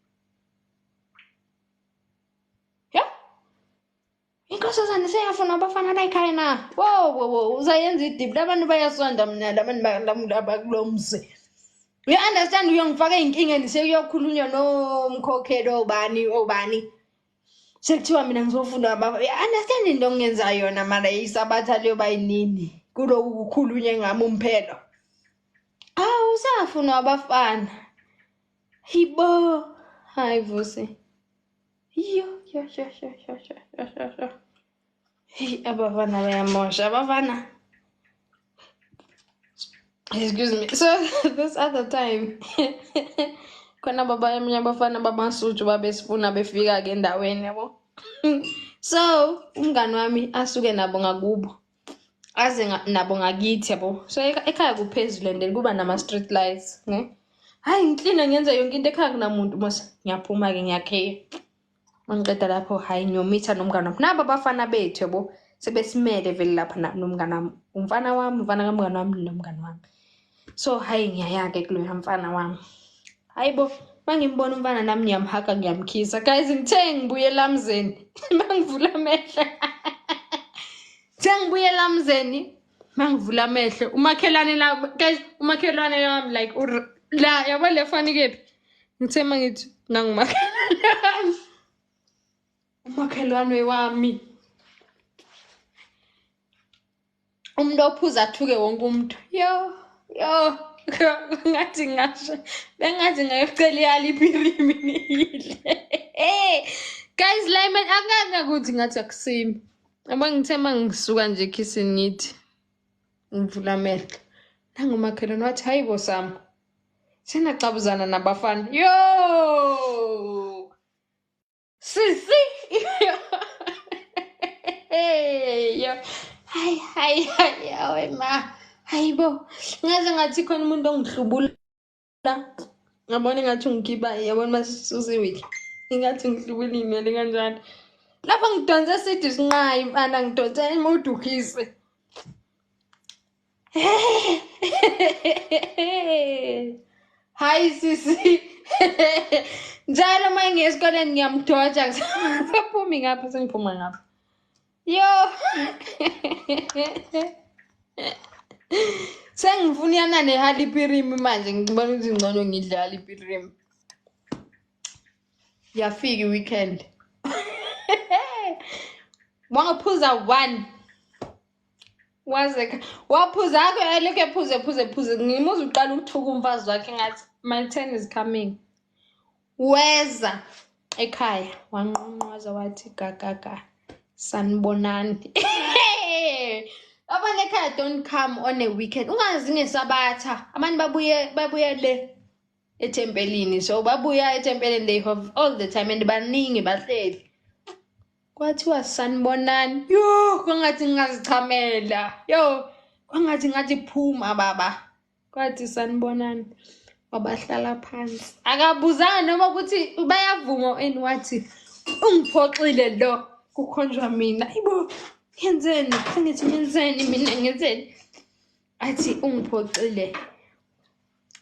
Inkosazana seyafuna abafana la ekhaya na. Wo uzayenza idip labantu bayasonda mina labantu abakulomzi. You understand uyongifaka inkingeni sekuyokhulunywa nomkhokhelo obani. Sekuthiwa mina ngizofunda abafana. You understand into ongenza yona mara isabatha leyo bayinini. Kulo ukukhulunywa ngami umphelo. Usafuna abafana. Hibo. Hayi vusi. Yo. Hey, abafana bayamosha abafana. Excuse me. So this other time khona baba yami abafana bamasuthu babesifuna befika ke endaweni yabo. So umngani wami asuke nabo ngakubo. Aze nabo ngakithi yabo. So ekhaya kuphezulu and kuba nama street lights, ne? Hayi ngiclean ngenza yonke into ekhaya kunamuntu mase ngiyaphuma ke ngiyakhe. Mangiqeda lapho hayi ngiyomitha nomngane wami. Naba abafana bethu yabo sebesimele vele lapha nomngane wami. Umfana kamngane wami nomngane wami. So hayi ngiyayake kuloya mfana wami. Hayibo mangimbona umfana nami ngiyamhaka ngiyamkhisa. Guys ngithe ngibuyela emzeni. Mangivula amehlo. Ngibuyela emzeni mangivula amehlo. Umakhelwane la guys umakhelwane wami like la yabo le fani kephi. Ngithe mangithi nangumakhelwane. Umakhelwane wami. Umuntu ophuza athuke wonke umuntu. Yo. Ngathi ngasho. Bengathi ngayicela iyaliphi ngidle. Guys, la man akuthi ngathi akusimi. Yabo ngithe mangisuka nje ekhissini ngithi ngivula amehlo. Nangumakhelwane wathi hayibo Sam. Sinacabuzana nabafana. Yo! Sisi! Hey, yo. Hayi, yawe ma. Hayibo. Ngaze ngathi khona umuntu ongihlubula. Ngabona ngathi ungikhipha, yabona masisusiwe. Ingathi ngihlubula imali kanjani. Lapha ngidonse sithi sinqayi mfana ngidonse imodukise. Hayi sisi. Njalo uma ngiyesikoleni ngiyamdoja ngisaphumi ngapha sengiphuma ngapha. Yo. Sengifuna nehalipirimi manje ngibona ukuthi ngcono ngidle halipirimi. Yafika i-weekend. Wangaphuza 1. Wazeka. Waphuza akho eleke phuze. Ngimuzwa uqala ukuthuka umfazi wakhe ngathi my turn is coming. Weza ekhaya wanqonqoza wathi gaga sanibonani. Abanye ekhaya don't come on a weekend. Ungazi ngesabatha abantu babuye le etempelini, so babuya etempelini they have all the time and baningi bahleli. Kwathiwa sanibonani. Yo kwangathi ngingazichamela. Yo kwangathi ngathi phuma baba. Kwathi sanibonani. Wabahlala phansi. Akabuzanga noma ukuthi bayavuma and wathi ungiphoxile lo kukhonjwa mina. Hayibo ngenzeni? Sengithi ngenzeni mina ngenzeni? Athi ungiphoxile.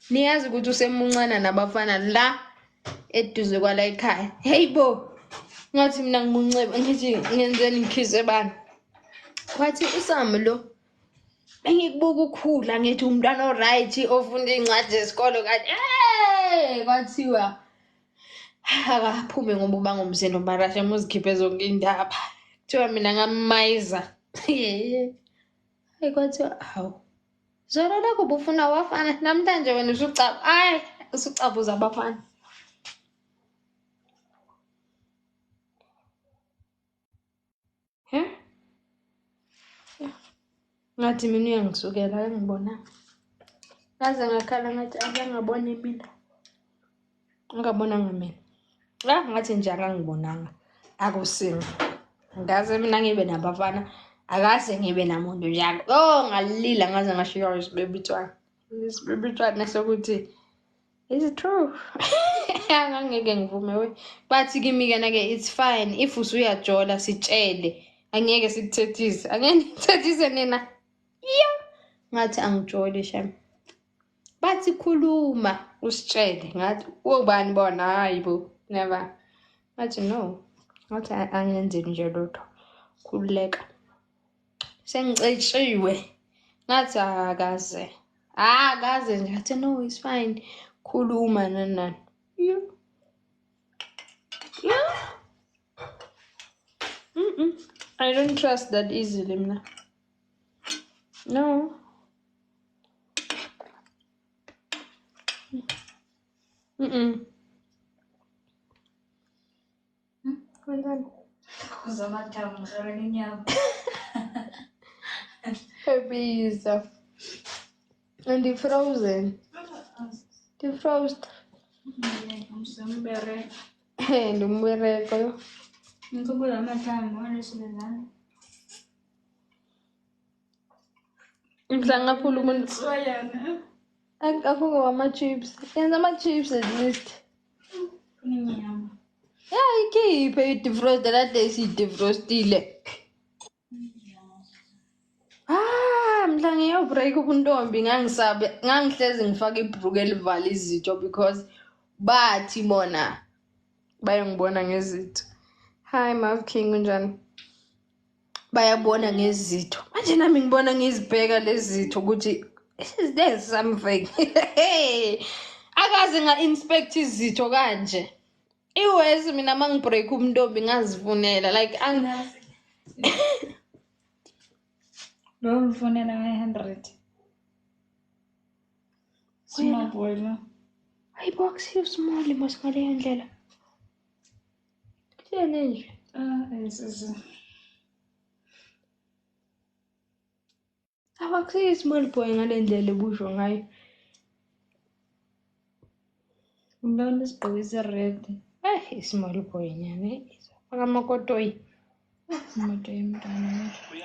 Niyazi ukuthi usemuncane nabafana la eduze kwala ekhaya. Hayibo ngathi mina ngimuncebe ngithi ngenzeni ngikhise bani. Kwathi usami lo bengikubuka ukhula ngithi umntwana oright ofunda incwadi zesikolo kanti kwathiwa akaphume ngoba uba ngumsendo marasha muzikhiphe zonke indaba. Kuthiwa mina ngamayiza. Hayi kwathiwa hawu zolo lakho bufuna wafana namhlanje wena usucabuza abafana. Ngathi mina uyangisukela ngibona. Ngaze ngakhala ngathi akangabone mina. Ungabonanga mina. Ngathi nje akangibonanga. Akusini. Ngaze mina ngibe nabafana. Akase ngibe namuntu njalo. Ngalila ngaze ngashiya isibebithwana. Isibebithwana sokuthi is it true? Angeke ngivume we. Bathi kimi ke nake it's fine if usuyajola sitshele. Angeke sikuthethise. Angeke ngithethise nina. Ngathi angijoli shem. Bathi khuluma usitshele ngathi ubani bona hayibo never. Ngathi no. Ngathi angenzeni nje lutho. Khululeka. Sengicetshiwe. Ngathi akaze. Akaze nje ngathi no it's fine. Khuluma nani. I don't trust that easily mina. No. Kwenzani?
Uzamathamu ngale ngenyama.
Pizza. And the frozen. The frost.
Umsembere.
And umbereko.
Ngikubula amathamu anesilezana.
Ngidla kakhulu umuntu.
Soyana.
Akafuko ama-chips. Yenza ama-chips at least.
Inyama.
Ikhiphe i-defrost kade siyidefrostile. Mhla ngiyobreak ubuntombi ngangihlezi ngifaka ibhruku elivala izitho because bathi bona bayangibona ngezitho. Hi Mav King unjani? Bayabona ngezitho. Manje nami ngibona ngizibheka lezi zitho ukuthi is there something? Akaze nga-inspect izitho kanje. Iwezi mina mangibreak umntombi ngazifunela like
Lo mfonela nge-100. Small boy lo.
Box you small ngaleyo ndlela. Kutheni nje?
Yes.
Abakusiyi small boy ngale ndlela ebusho ngayo. Ngibona isigqoko esi-red. I-small boy nyane. Faka amakotoyi. Imoto yomntwana wethu.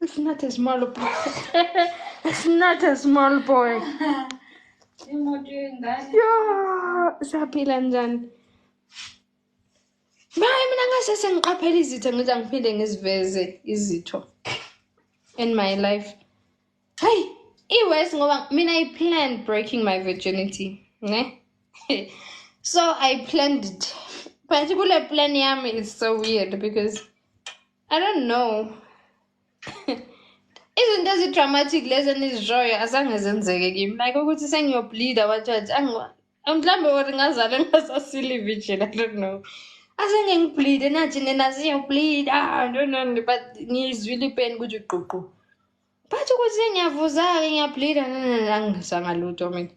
It's not a small boy. It's not a small boy.
imoto yengane.
Yo, siyaphila njani? Hayi mina ngase sengiqaphela izitho ngize ngiphinde ngiziveze izitho in my life. Hey, iwes ngoba mina I planned breaking my virginity, ne? So I planned it. But kule plan yami is so weird because I don't know. Izinto ezi-dramatic lezi enizishoyo azange zenzeke kimi. Like ukuthi sengiyobleeda wajaji mhlambe or ngazalwa ngasasili virgin, I don't know. Azange ngibleede nathi nina siyobleed. I don't know, but ngizwile ipain ukuthi uqhuqhu. But ukuthi ngiyavuza-ke ngiyableeda angizanga lutho mina.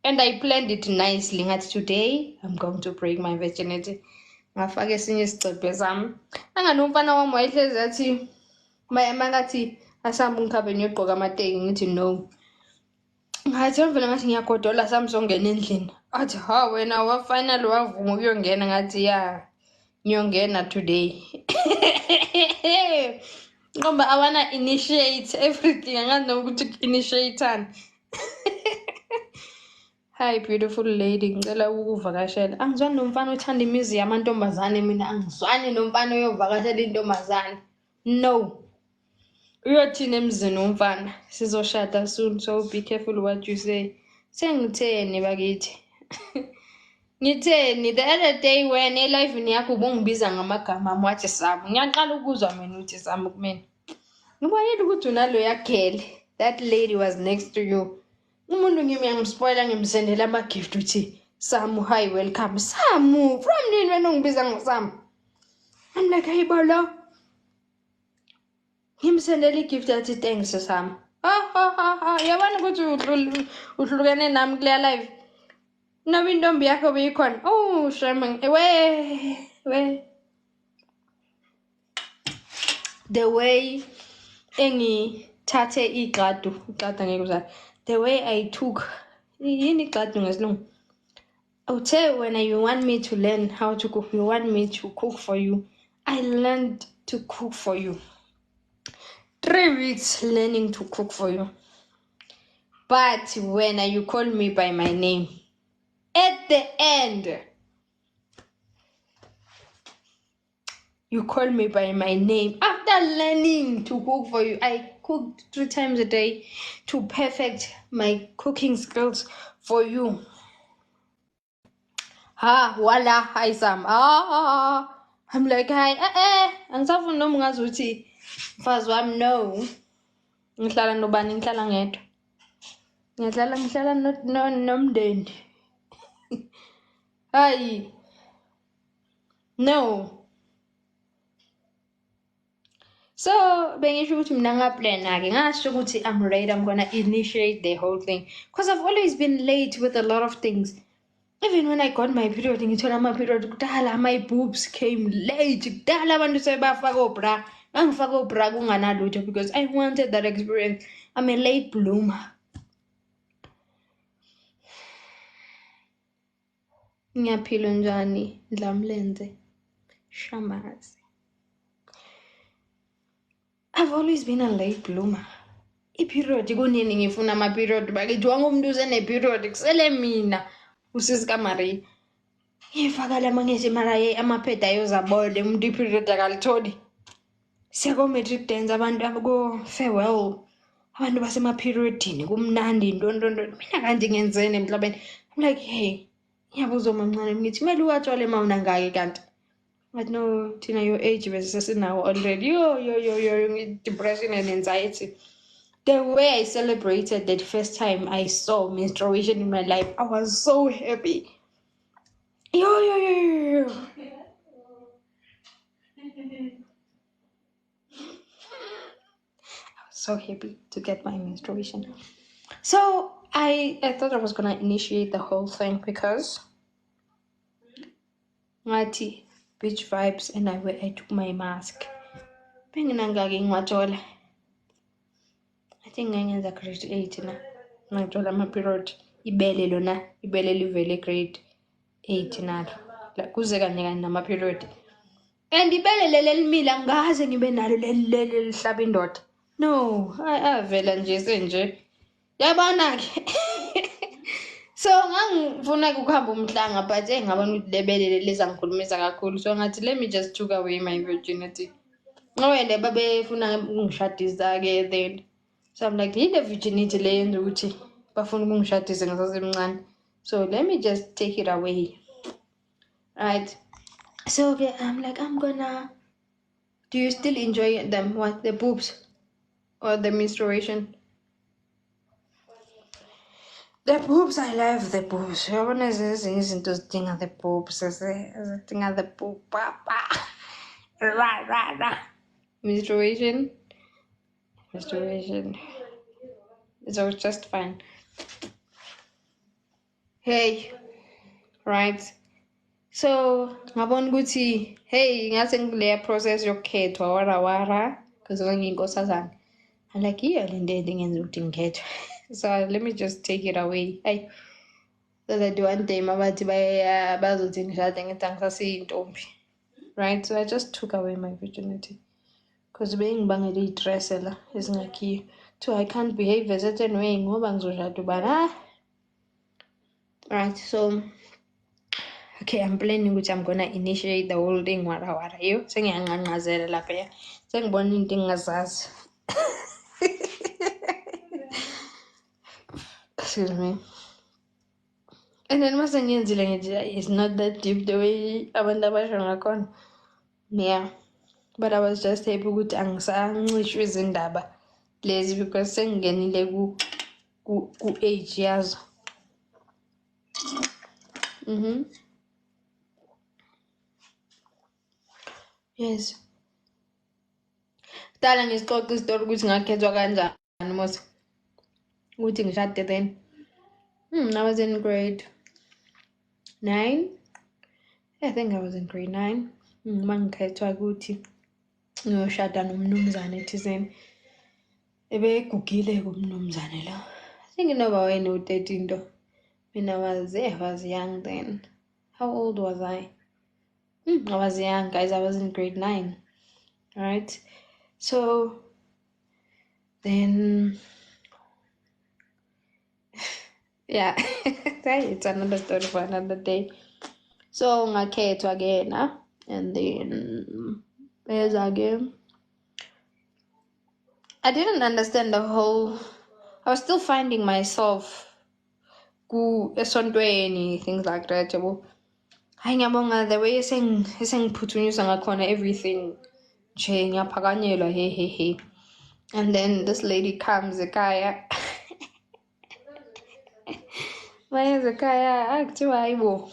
And I planned it nicely. Ngathi today I'm going to break my virginity. Ngafaka esinye isicephe sami. Anganomfana wami wayehlezi athi mangathi asamba ngikhabe ngiyogqoka amateki ngithi no. Ngathi vele ngathi ngiyagodola sami songena endlini. Athi ha wena wa final wavuma ukuyongena ngathi ya ngiyongena today. Ngoba I wanna initiate everything. Angazi nokuthi initiateani. Hi beautiful lady, ngicela ukuvakashela. Angizwani nomfana othanda imizi yamantombazane mina, angizwani nomfana oyovakashela intombazane. No. Uyothina emzini womfana. Sizoshada soon, so be careful what you say. Sengitheni bakithi. Ngitheni the other day when elivini yakho ubungibiza ngamagama ami wathi Samu. Ngiyaqala ukuzwa mina uthi Samu kumina. Ngibayela ukuthi unalo yakhele. That lady was next to you. Umuntu ngimspoila ngimsendela ama-gift uthi Samu, hi, welcome. Samu, from nini wena ungibiza ngoSamu? I'm like, hey bolo. Ngimsendela i-gift athi thanks Samu. Yabona ukuthi uhlukene nami kuleya live. Noba intombi yakho beyikhona. Oh, shame. We. The way engithathe igqadu ngeke uzale. The way I took yini igqadu ngesilungu. Uthe when you want me to learn how to cook, you want me to cook for you. I learned to cook for you. 3 weeks learning to cook for you. But when you call me by my name, at the end, you call me by my name. After learning to cook for you, I cooked 3 times a day to perfect my cooking skills for you. Voila, hi Sam. I'm like, hi, angisafuna noma ngazi ukuthi mfazi wami no. Ngihlala nobani, ngihlala ngedwa. Ngihlala nomndeni. Hayi. No. So, bengisho ukuthi mina ngaplana-ke ngasho ukuthi I'm ready, I'm gonna initiate the whole thing. Because I've always been late with a lot of things. Even when I got my period, ngithola ama-period kudala, my boobs came late. Kudala abantu sebafaka obra. Ngangifaka obra kunganalutho because I wanted that experience. I'm a late bloomer. Ngiyaphila njani Dlamlenze Shamazi. I've always been a late bloomer. I-period kunini ngifuna ama-period bakithi wangumuntu usene-period kusele mina usisi kaMaria. Ngifaka la mangithi mara amapheda ayozabode umuntu i-period akalitholi. Siyako-matric dance abantu abako-farewell. Abantu basema-periodini kumnandi ntontonto. Mina kanti ngenzeni emhlabeni? I'm like, hey, ngiyabuza mamncane ngithi kumele uwatshwale ma unangaki kanti. But no, Tina, your age versus now already. Yo, depression and anxiety. The way I celebrated that first time I saw menstruation in my life, I was so happy. Yo. I was so happy to get my menstruation. So I thought I was gonna initiate the whole thing because ngathi beach vibes and I took my mask. Benginangaki ngiwathola. think ngangenza grade 8 na ngithola ama-period ibele lona ibele livele grade 8 nalo kuze kanye kanye nama-period and ibele leli elimile angaze ngibe nalo leli lihlaba indoda no avela nje senje yabona-ke so ngangifuna ukuhamba umhlanga but ngabona ukuthi lebelele lizangikhulumisa kakhulu so ngathi let me just took away my virginity wena babefuna ungishadisa-ke then so I'm like yile virginity le yenza ukuthi bafuna ukungishadise ngasasemncane so let me just take it away, right? So okay, I'm like do you still enjoy them, what, the boobs or the menstruation? The boobs, I love the boobs. Yabona ezinye izinto zidinga the boobs, zidinga the boob. Menstruation. It's all just fine. Hey, right? So ngabona ukuthi hey ngase ngile process yokukhethwa wara because ngiyinkosazana. I'm like yeah le nto ngenza ukuthi ngikhethwe. So let me just take it away. Hey, so that one day mabathi bazothi ngishade ngithi angisasiyintombi. Right? So I just took away my virginity. Because bengibangela i-stress la ezingakhiyo. So I can't behave a certain way ngoba ngizoshada ubani. Right? So okay, I'm planning which I'm gonna initiate the whole thing wara yo. Sengiyanqanqazela lapha ya. Sengibona into engazazi. Excuse me. And then mase ngiyenzile ngithi it's not that deep the way abantu abasho ngakhona. Yeah. But I was just happy ukuthi angisancishwe izindaba lezi because sengingenile ku age yazo. Yes. Dala ngisixoxa isitori ukuthi ngakhethwa kanjani mos. Ukuthi ngishade then. I was in grade 9. I think I was in grade 9. Mangikhethwa ukuthi ngiyoshada nomnumzane thizeni. Ebegugile kumnumzane lo. I think noma wayeno 13 though. When I was young then. How old was I? I was young, guys. I was in grade 9. Right? So then yeah, it's another story for another day. So ngakhethwa again, and then there's again. I didn't understand the whole. I was still finding myself esontweni, things like that. Hayi ngiyabonga the way esengiphuthunisa ngakhona everything nje ngiyaphakanyelwa he. And then this lady comes ekhaya. Mayeza ekhaya akuthiwa hayibo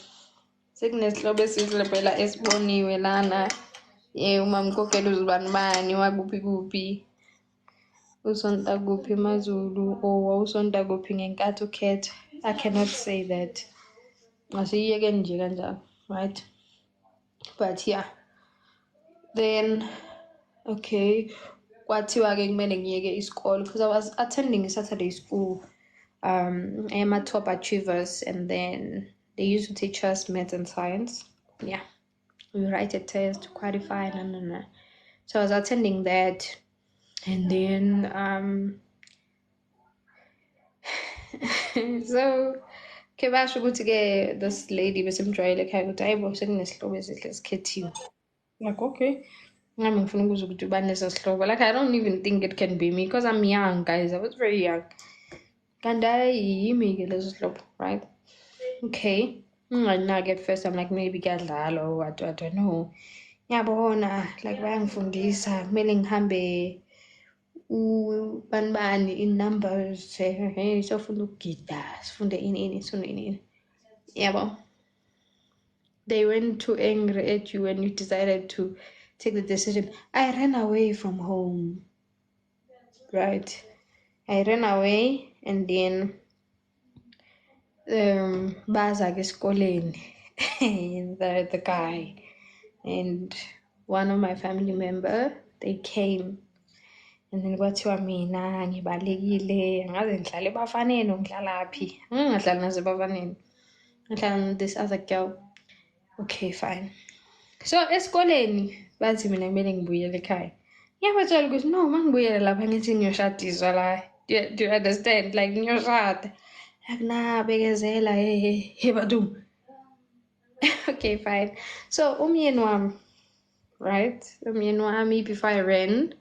sekunesihlobo esihle phela esiboniwe lana. Umamkokela uzibani wakuphi kuphi. Usonta kuphi maZulu or usonta kuphi ngenkathi ukhetha. I cannot say that. Asiyeke nje kanjalo, right? But yeah. Then okay, kwathiwa ke kumele ngiyeke isikole because I was attending a Saturday school. I am a top achievers, and then they used to teach us math and science. Yeah, we write a test to qualify. So I was attending that, and then so kebasho ukuthi ke this lady besimjwayele ekhaya ukuthi hayibo sekunesihlobo esihle esikhethiwe. Like okay, ngami ngifuna ukuzwa ukuthi ubani leso sihlobo. Like I don't even think it can be me because I'm young, guys. I was very young. Kanti yimi ke leso sihlobo, right? Okay. Like at first I'm like maybe kuyadlala or what, I don't know. Ngiyabona like bayangifundisa kumele ngihambe bani in numbers hey sofuna ukugida sifunde ini yabo. They went too angry at you when you decided to take the decision. I ran away from home, right? I ran away, and then baza ke esikoleni the guy and one of my family member, they came and then kwathiwa mina ngibalekile angaze ngihlale ebafaneni ngidlala phi ngingadlali nasebafaneni ngihlala this other girl. Okay, fine. So esikoleni bathi mina kumele ngibuyele ekhaya. Ngiyabatshela ukuthi no mangibuyela lapha ngithi ngiyoshadiswa la. Do you understand? Like ngiyoshada. Like nah bekezela hey badum. Okay, fine. So umyeni wami, right? Umyeni wami before I ran,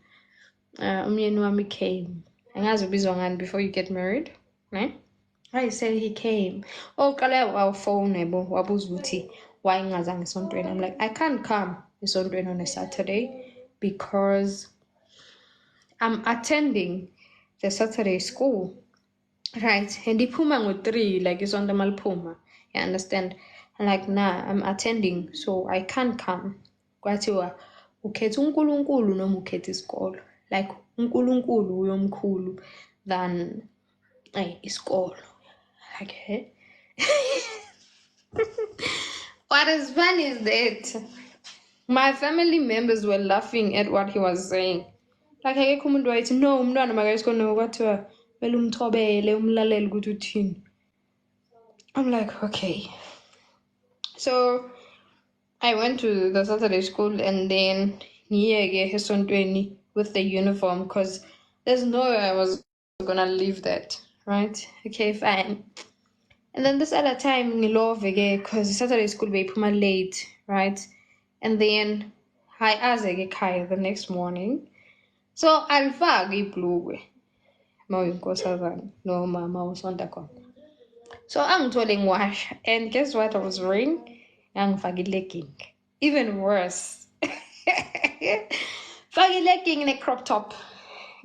umyeni wami came. Angazi ubizwa ngani before you get married, right? I said he came. Oh, kala our phone wabuza ukuthi why ngazange esontweni. I'm like, I can't come esontweni on a Saturday because I'm attending the Saturday school, right? And iphuma ngo-3 like isonto maliphuma. You understand? I'm like, nah, I'm attending, so I can't come. Kwathiwa ukhetha uNkulunkulu noma ukhetha isikolo. Like uNkulunkulu uyomkhulu than isikolo. Okay. What is funny is that my family members were laughing at what he was saying. Like akekho umuntu wayethi no umntwana makayisikoleni kwathiwa kumele umthobele umlalele ukuthi uthini. I'm like, okay. So I went to the Saturday school and then ngiyeke esontweni with the uniform because there's no way I was gonna leave that, right? Okay, fine. And then this other time ngilove because Saturday school beyiphuma late, right? And then I asked ekhaya the next morning. So alifaka ibhlukwe mawinkosazana noma mawusonta khona. So angithole ngiwasha and guess what I was wearing? Ngangifaka legging. Even worse. Faka legging in a crop top.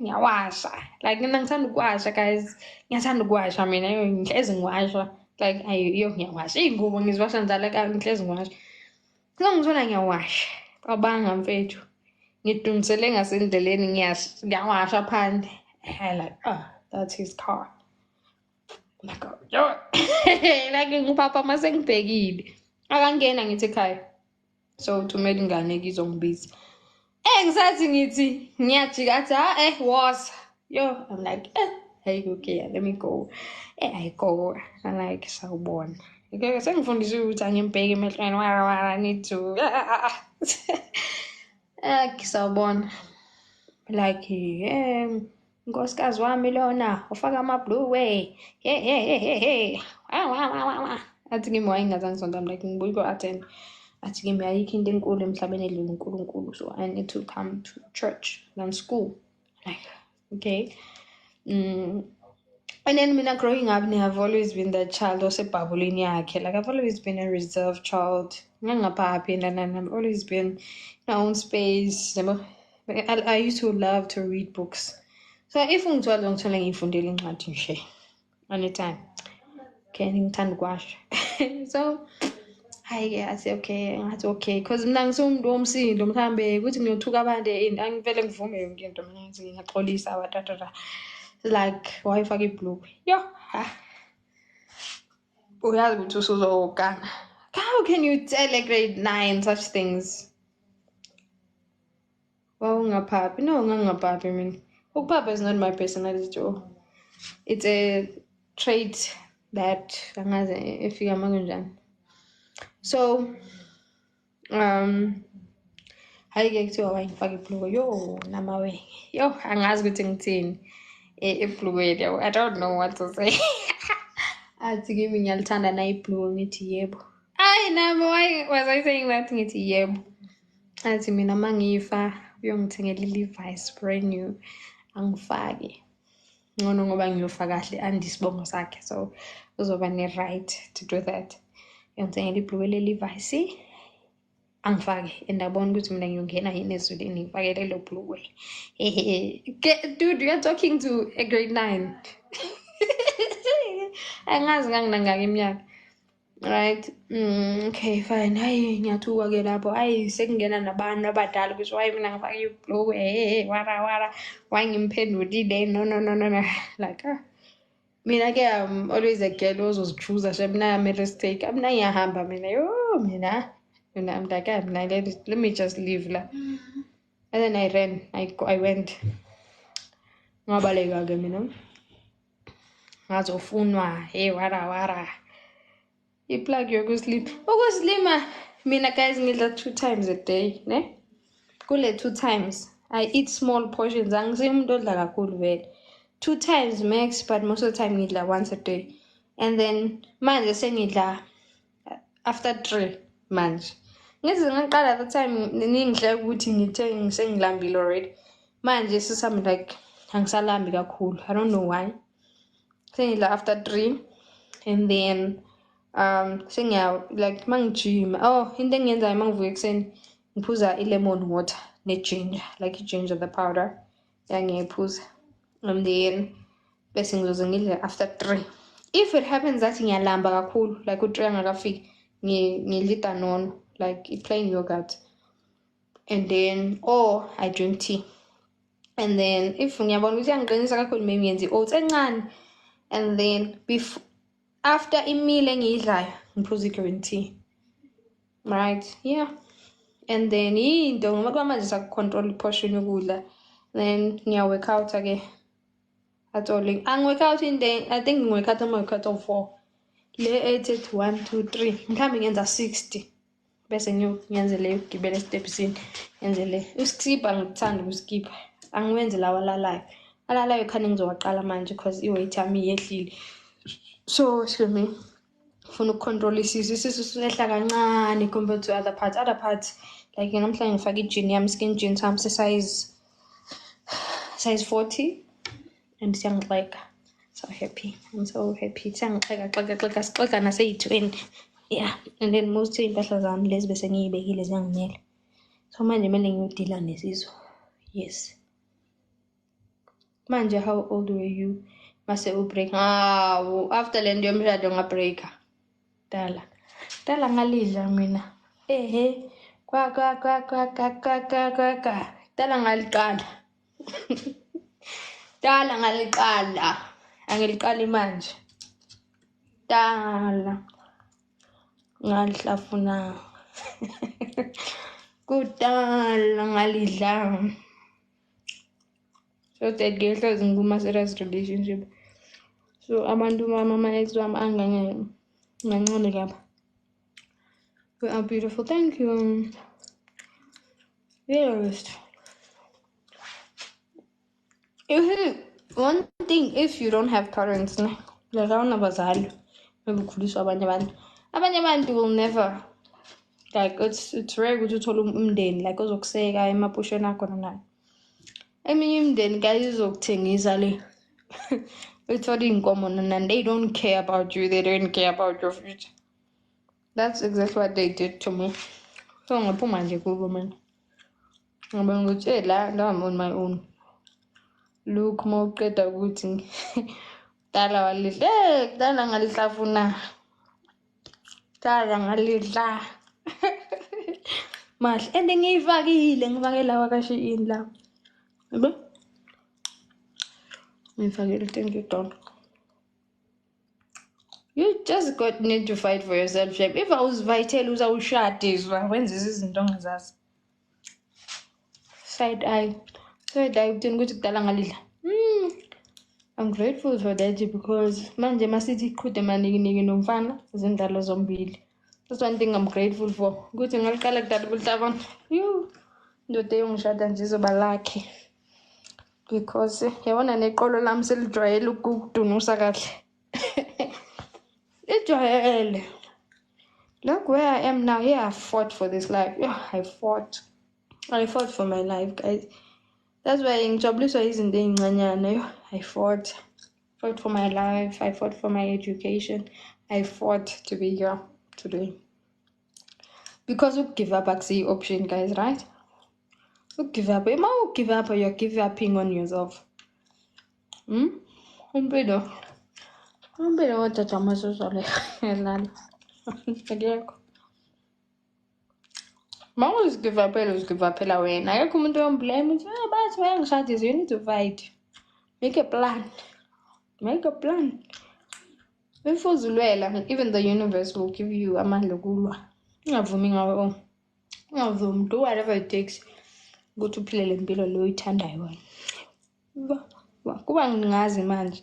Ngiyawasha. Like mina ngithanda ukuwasha guys. Ngiyathanda ukuwasha mina ngihlezi ngiwasha. Like ngiyawasha. Iy'ngubo ngiziwasha njalo ngihlezi ngiwasha. So ngithola ngiyawasha. Qabanga mfethu. Ngidungisele ngasendleleni ngiyawasha phandle. Like, that's his car. Like, yo. Like ngipapa mase ngibhekile. Akangena ngithi ekhaya. So tumele ingane ngizongibiza. Ngisathi ngithi ngiyajika athi was. Yo, I'm like, hey, okay, let me go. I go. I'm like, sawubona. Okay, sengifundiswe ukuthi angimbheke emehlweni wara I need to. Sawubona. Like, nkosikazi wami lona ufaka amabhluwe. Hey. Athi kimi wayengazange sonto. I'm like ngibuye ko-attend. Athi kimi ayikho into enkulu emhlabeni edlula uNkulunkulu, so I need to come to church than school. Like, okay. And then mina growing up, I've always been the child osebhabhulini yakhe. Like I've always been a reserved child. Ngangaphapi and I've always been in my own space. I used to love to read books. So if ngithola ngifundile incwadi nje anytime. Okay, ngithanda ukuwasha. So I say okay, that's okay. Because mina ngisumntu womsindo mhlambe ukuthi ngiyothuka abantu angivele ngivume yonke into mina ngiyaxolisa watatata. Like why faka ibhlukwe? Yo. Uyazi ukuthi usuzokana. How can you tell a grade 9 such things? Wow, ngaphapi. No, ngaphapi mina. Ukupapa is not my personality too. It's a trait that angazi efika makunjani. So hayike kuthiwa wayengifaka ibhlukwe yo namawe yo angazi ukuthi ngithini ibhlukwe yawo. I don't know what to say. Athi kimi ngiyalithanda na ibhlukwe ngithi yebo. Nami why was I saying that ngithi yebo? Athi mina mangifa uyongithengela iLevi's brand new angifake. Ngono ngoba ngiyofaka kahle andisibongo sakhe, so uzoba ne-right to do that. Ngithengela ibhlukwe leLevi's angifake andabona ukuthi mina ngiyongena yini ezulwini ngifakele lo bhlukwe. Dude, you're talking to a grade 9. Angazi ngangaka iminyaka. Right? Okay, fine. Hayi ngiyathuka ke lapho. Hayi sekungena nabantu abadala ukuthi why mina ngifake ibhlukwe wara why ngimphendulile no. Like mina ke I'm always a girl ozozichuza mina I'm a risk taker. Mina ngiyahamba mina yo mina I'm like let me just leave la. And then I ran. I went. ngabaleka ke mina ngazofunwa hey wara iplug yokuslima ukuslima mina guys ngidla 2 times a day ne kule 2 times I eat small portions angisimuntu odla kakhulu vele 2 times max but most of the time ngidla once a day and then manje sengidla after 3 manje ngize ngaqala that time ningidla ukuthi ngithe ngisengilambile already manje sisami like angisalambi kakhulu I don't know why sengidla after 3 and then sengiya like mangijima into engiyenzayo mangivuka ekseni ngiphuza lemon water ginger like ginger the powder ngiyiphuza and then bese ngizoze ngidle after 3 if it happens that ngiyalamba kakhulu like u3 angakafiki ngidla nono like plain yogurt and then or I drink tea and then if ngiyabona ukuthi yangiqinisa kakhulu maybe ngiyenza oats encane and then after imile engiyidlayo ngiphuza green tea right yeah and then into ngoba manje sakucontrol portion yokudla then ngiya work out again at all work out in day I think ngiwork out of 4 le 8 1 2 3 mhlambe ngenza 60 bese ngiyenzele ukugibela stepsini ngenzele uskipa ngithanda ukuskipa angiwenze lawa alalayo khani ngizowaqala manje because iweight yami yehlile so excuse ufuna ukucontrol isisu sehla kancane compared to other parts like namhlanje ngifaka i-jean yami skin jean sami size 40 and siyangixeka I'm so happy siyangixeka nase-20 yeah and then most impahla zami lezi bese ngiyibekile ziyangimela so manje kumele ngiyodila nesizwe yes manje how old were you mase ubreak after le nto yomshado ngabreaka dala ngalidla mina kwa dala ngaliqala dala ngaliqala angiliqali manje dala ngalihlafuna kudala ngalidla so that ngihlezi ngikuma-serious relationship so abantu ama-ex wami angancane kapha you are beautiful thank you yes one thing if you don't have parents like awunabazali bekukhuliswa abanye abantu will never like it's rare ukuthi uthole umndeni like ozokuseka emapusheni akho nayo eminye imindeni kayizokuthengisa le uthole inkomo and they don't care about you, they don't care about your future. That's exactly what they did to me. So ngaphuma nje kubo mina ngoba ngithi la I'm on my own. Look mawuqeda ukuthi dala walidla dala ngalihlafuna dala ngalidla mahle and ngifake lawa kashiini la yebo ngifake thank you Don. You just need to fight for yourself, Shep. If I was vital, uzawushadiswa wenza izinto ongazazi. Side eye uthini ukuthi kudala ngalidla. I'm grateful for that because manje masithi iqhude maningi nomfana izindalo zombili. That's one thing I'm grateful for. Ukuthi ngaliqala kudala kuhlabana. Ndoda yongishada nje izoba lucky. Because yabona neqolo lami selijwayele ukudunusa kahle. Ijwayele. Look where I am now. Yeah, I fought for this life. Yeah, I fought for my life, guys. That's why ngijabulisa izinto ezincanyana. I fought for my life. I fought for my education. I fought to be here today. Because we give up akusiyo option, guys, right? We give up. If you give up, you're giving upping on yourself. Umbedo wathatha amasoso le elala. Ngiyakho. Uzigivapela wena. Akekho umuntu oyomblame uthi bathi bayangishadisa. You need to fight. Make a plan. If uzulwela, even the universe will give you amandla okulwa. Ungavumi ngawe. Ungavumi. Do whatever it takes. Ukuthi uphile le mpilo lo uyithandayo wena. kuba ngingazi manje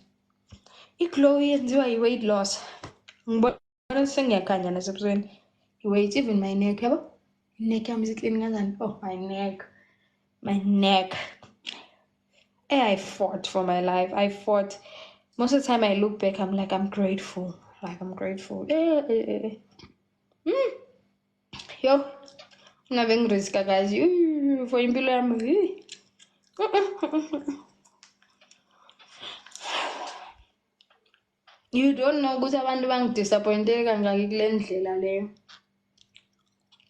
i-glow yenziwa yi-weight loss. Ngibona sengiyakhanya nasebusweni. I-weight, even my neck, yabo? I-neck yami isiklini kanjani? Oh, my neck. I fought for my life. I fought. Most of the time I look back, I'm like, I'm grateful. Yo, ngabe ngiriska guys. For impilo yami. You don't know ukuthi abantu bangidisappointe kangaki kule ndlela leyo.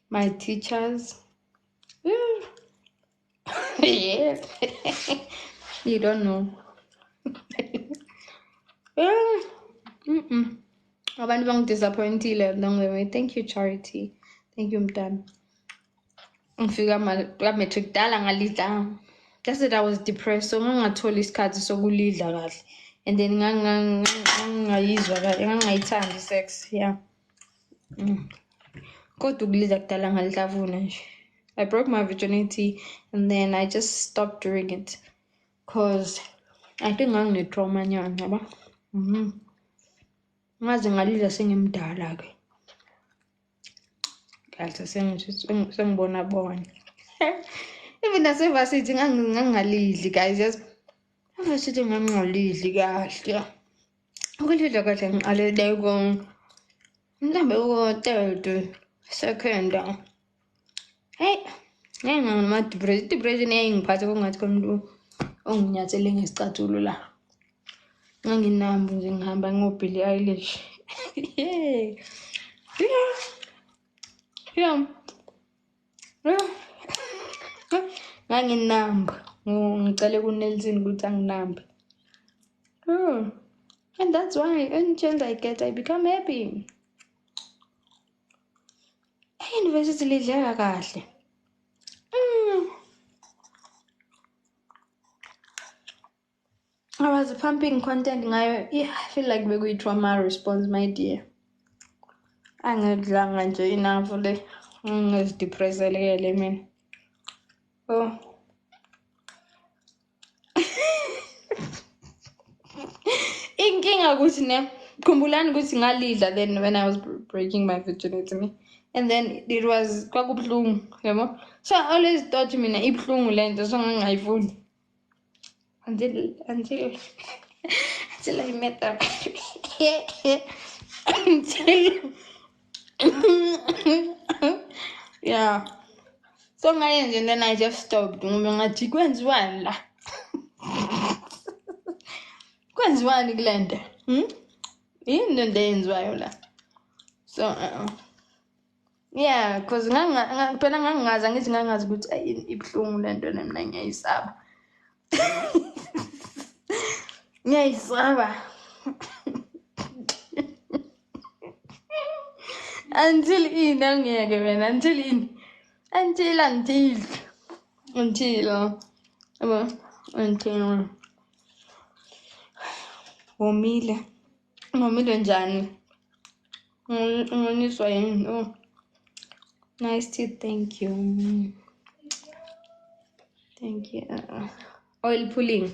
My teachers. Yeah. You don't know. Abantu bangidisappointile along the way. Thank you, Charity. Thank you, Mtan. Ngifika matric dala ngalidla. Just that I was depressed, so ngangatholi isikhathi sokulidla kahle. And then ngangayizwa kahle, ngangayithandi sex, yeah. Kodwa ukulidla kudala ngalidlavuna nje. I broke my virginity and then I just stopped doing it because I think ngangine-trauma nyana, yabo. Ngaze ngalidla sengimdala ke. Kahle sengibona bona. Even nasevasithi ngangalidli guys, yes. Avasithi ngangalidli kahle. Ukulidla kahle ngiqalele mhlambe ko-third, second. Hey, depression yayingiphatha kungathi komuntu onginyathele ngesicathulo la. Nganginambu nje ngihamba ngo-Billie Eilish. Yeah. Nganginamba. Ngicela kuNelson ukuthi anginambe. And that's why any chance I get, I become happy. University lidleka kahle. I was pumping content ngayo. I feel like bekuyi-trauma response, my dear. Angidlanga nje enough le. Ngizidepressele mina. Oh. Inkinga ukuthi ne khumbulani ukuthi ngalidla then when I was breaking my virginity, and then it was kwakubhlungu, yabo. So I always thought mina ibhlungu lento so ngangayifuni until I met her. Yeah. So ngayenje and then I just stopped. Ngoba ngathi kwenziwani la? Kwenziwani kule nto? Yini into eyenziwayo la? So yeah, because phela ngangingazi angithi ngangazi ukuthi ibhlungu le nto mina ngiyayisaba. Ngiyayisaba. Until angiyeke wena, until womile njani? Ungoniswa yini? Oh, nice teeth, thank you. Oil pulling.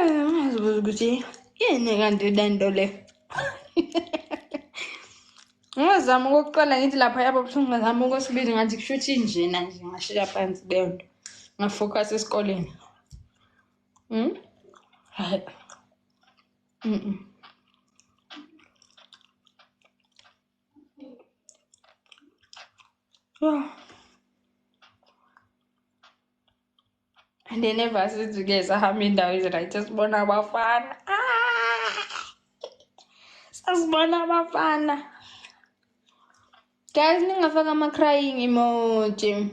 Ngazibuza ukuthi yini kanti lento le. Ngazama ukuqala ngithi lapha yabo buhlungu, ngazama ukwesibili ngathi kushuthi njena nje ngashiya phansi leyo nto. Ngafocus esikoleni. Right. And they never said to guys sahamba indawo ezirayithi sibona abafana. Sasibona abafana. Guys, ningafaka ama-crying emoji.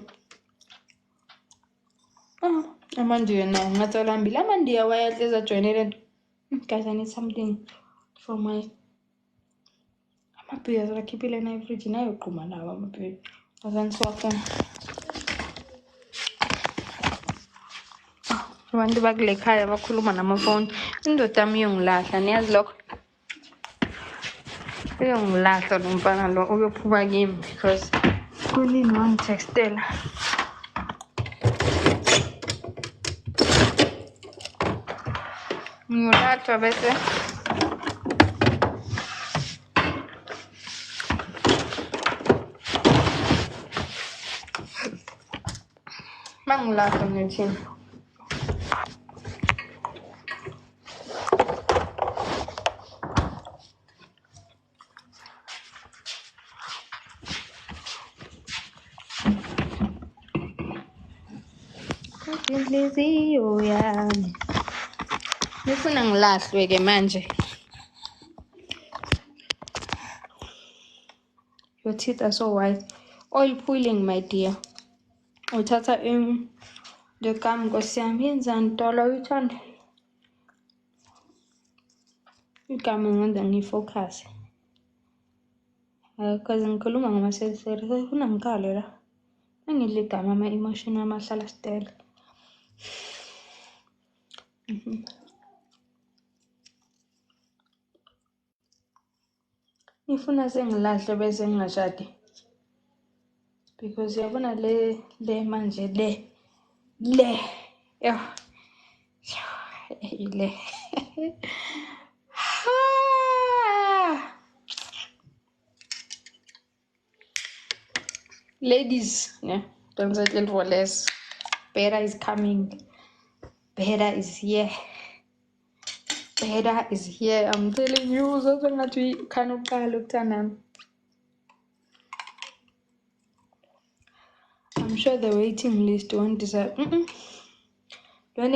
Amandiya nawo ngatholambili. Amandiya wayahleza joinele. Guys, I need something for my amapiyas akhiphile na ifridge nayo qhuma lawo amapiyas. Azange siwafuna. Abantu bakule khaya bakhuluma namafoni. Indoda yami iyongilahla, niyazi lokho? Uyongilahla lo mfana lo uyophuma kimi because kunini wangitextela. Ngiyolathwa bese mangilahla ngithini. Inhliziyo yami ngifuna ngilahlwe ke manje. Your teeth are so white. Oil pulling, my dear. Uthatha the gum Nkosi yami yenzani Dola uyithanda? Igama ngenza ngifocus. Cause ngikhuluma ngama-self-service sefuna ngikhale la. Angidli igama ama-emotion amahlala stela. Ngifuna sengilahle bese ngingashadi. Because yabona le manje le yo le ladies, yeah, don't settle for less. Better is coming. Better is here. Better is here. I'm telling you, uzozwa ngathi khana uqala ukuthandana. I'm sure the waiting list won't decide. Lo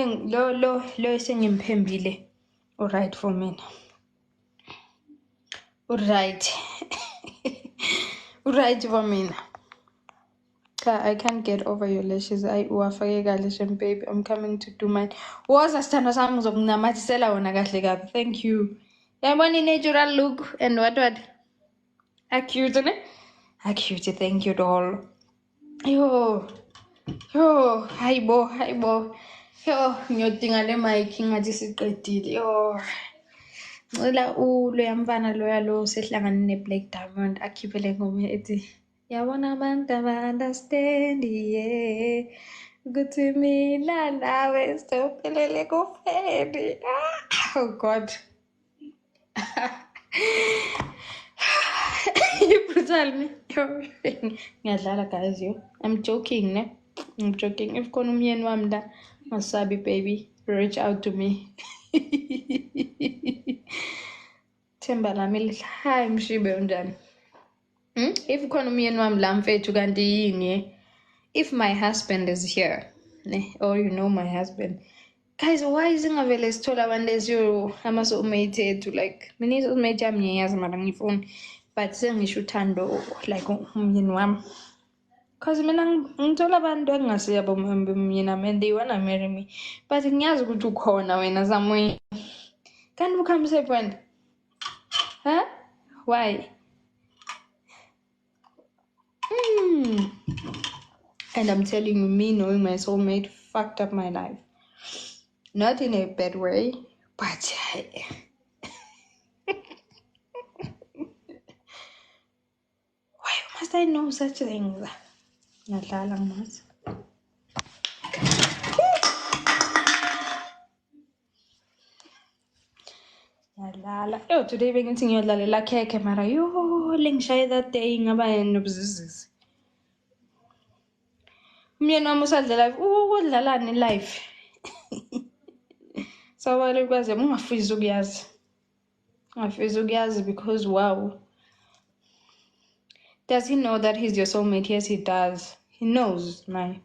sengimphembile. Alright for mina. Alright. Alright for mina. I can't get over your lashes. Uwafake kahle shem baby. I'm coming to do mine. Woza sithando sami ngizokunamathisela wona kahle kabi. Thank you. Yabona i-natural look and what? Cute, ne? Cute. Thank you, doll. Yo, hayibo. Yo, ngiyodinga le mic ngathi siqedile. Yo. Ngicela loya mfana loya lo sehlangane ne-Black Diamond akhiphe le ngoma ethi yabona abantu aba-understand yeah ukuthi mina nawe sitophelele kufeni. Oh God. You brutal me. Ngiyadlala guys yo. I'm joking ne. I'm joking. If khona umyeni wami la masabi baby reach out to me. Themba lami lihlaya mshibe unjani. If khona umyeni wami la mfethu kanti yini if my husband is here ne or you know my husband guys why singavele sithola abantu lesiyo ama-soulmate ethu like mina i-soulmate yami ngiyayazi mara ngifuni but sengisho uthando like umyeni wami cause mina ngithola abantu engingasiyabo umyeni wami and they wanna marry me but ngiyazi ukuthi ukhona wena somewhere kanti ukhambise point why and I'm telling you, me knowing my soulmate fucked up my life. Not in a bad way, but why must I know such things? Ngadlala mas. Ngadlala. Yo, today we're going to ngiyodlalela khekhe mara yo lengishaye that day ngaba nobuzizisi. Umyeni wami usadlala udlalani life. So wale kwazi ungafisa ukuyazi. Ungafisa ukuyazi because wow. Does he know that he's your soulmate? Yes, he does. He knows, man.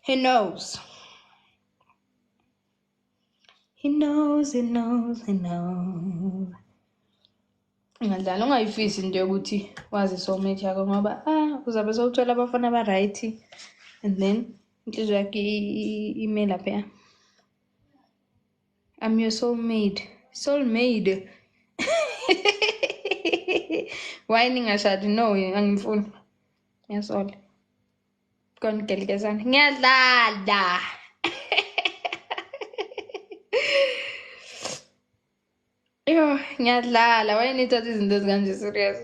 He knows. He knows. Ngadlala ungayifisi into yokuthi wazi soulmate yakho ngoba uzabe sowuthola abafana aba-right and then inhliziyo yakhe ime lapha. I'm your soulmate. Why ningashadi? No, angifuni. Ngiyasola. Konigelekezana. Ngiyadlala. Yo, ngiyadlala. Why nithatha izinto ezikanje serious?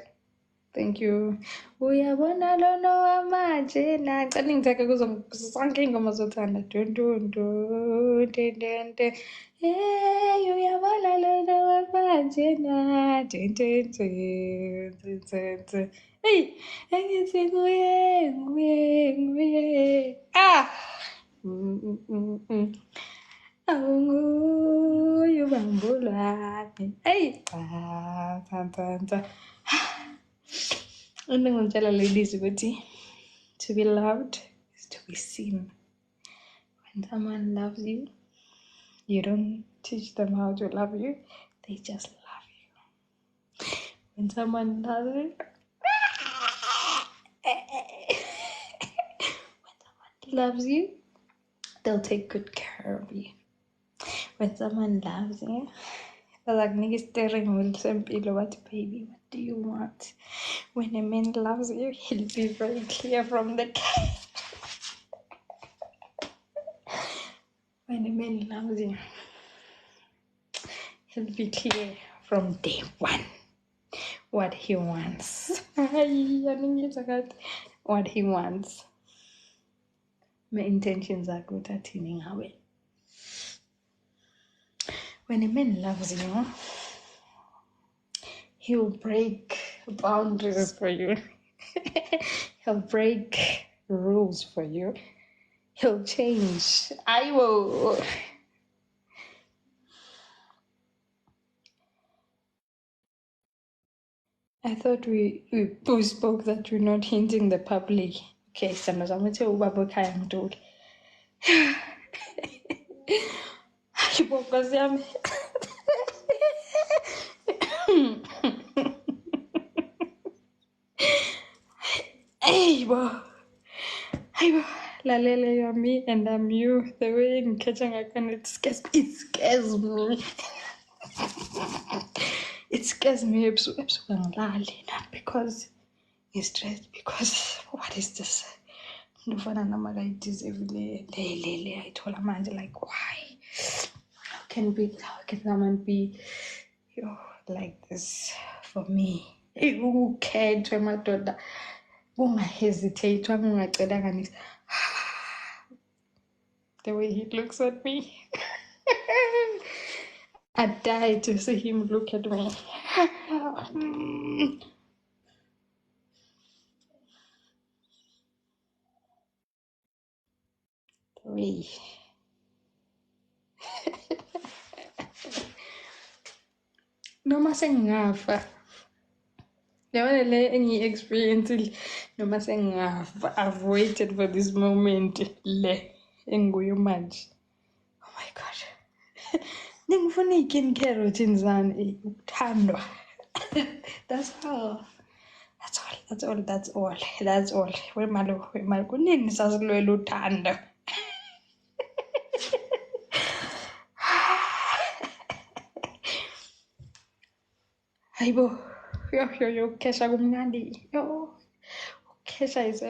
Thank you. Uyabona lona wamanje nacela ngithathe kuzo sonke ingoma zothanda. Dun dun dun dun dun dun. Hey, uyabona lona wamanje na. Dun dun dun dun dun dun. Hey, angithi nguye. Ah. Awunguye ubambulwane. Hey. Ta. Into engimtshela ladies ukuthi to be loved is to be seen. When someone loves you, you don't teach them how to love you, they just love you. When someone loves you, loves you, they'll take good care of you. When someone loves you, they're like nigga steering wheel sempilo, what baby, what do you want? When a man loves you, he'll be very clear from the when a man loves you, he'll be clear from day one what he wants. What he wants. My intentions are good at tuning away. When a man loves you, he'll break boundaries for you. He'll break rules for you. He'll change. I will. I thought we spoke that we're not hinting the public. Okay, so I'm going to tell you about I'm told. Hey, Lalele, you're me and I'm you. The way in catching I can, it scares me. It scares me. Not because he's stressed, because what is this? I told him, like, why? How can someone be like this for me? Who cared to my daughter? Won't hesitate? The way he looks at me. I die to see him look at me. Three. Noma sengafa. Yabona le engiyi-experience noma sengafa. I've waited for this moment le enguyo manje. Oh my god. Ningifuna i-skincare routine zani ukuthandwa. That's all. Wemalo kunini sasilwela uthando. Hayibo. Yo, kesha kumnandi. Yo. Kesha is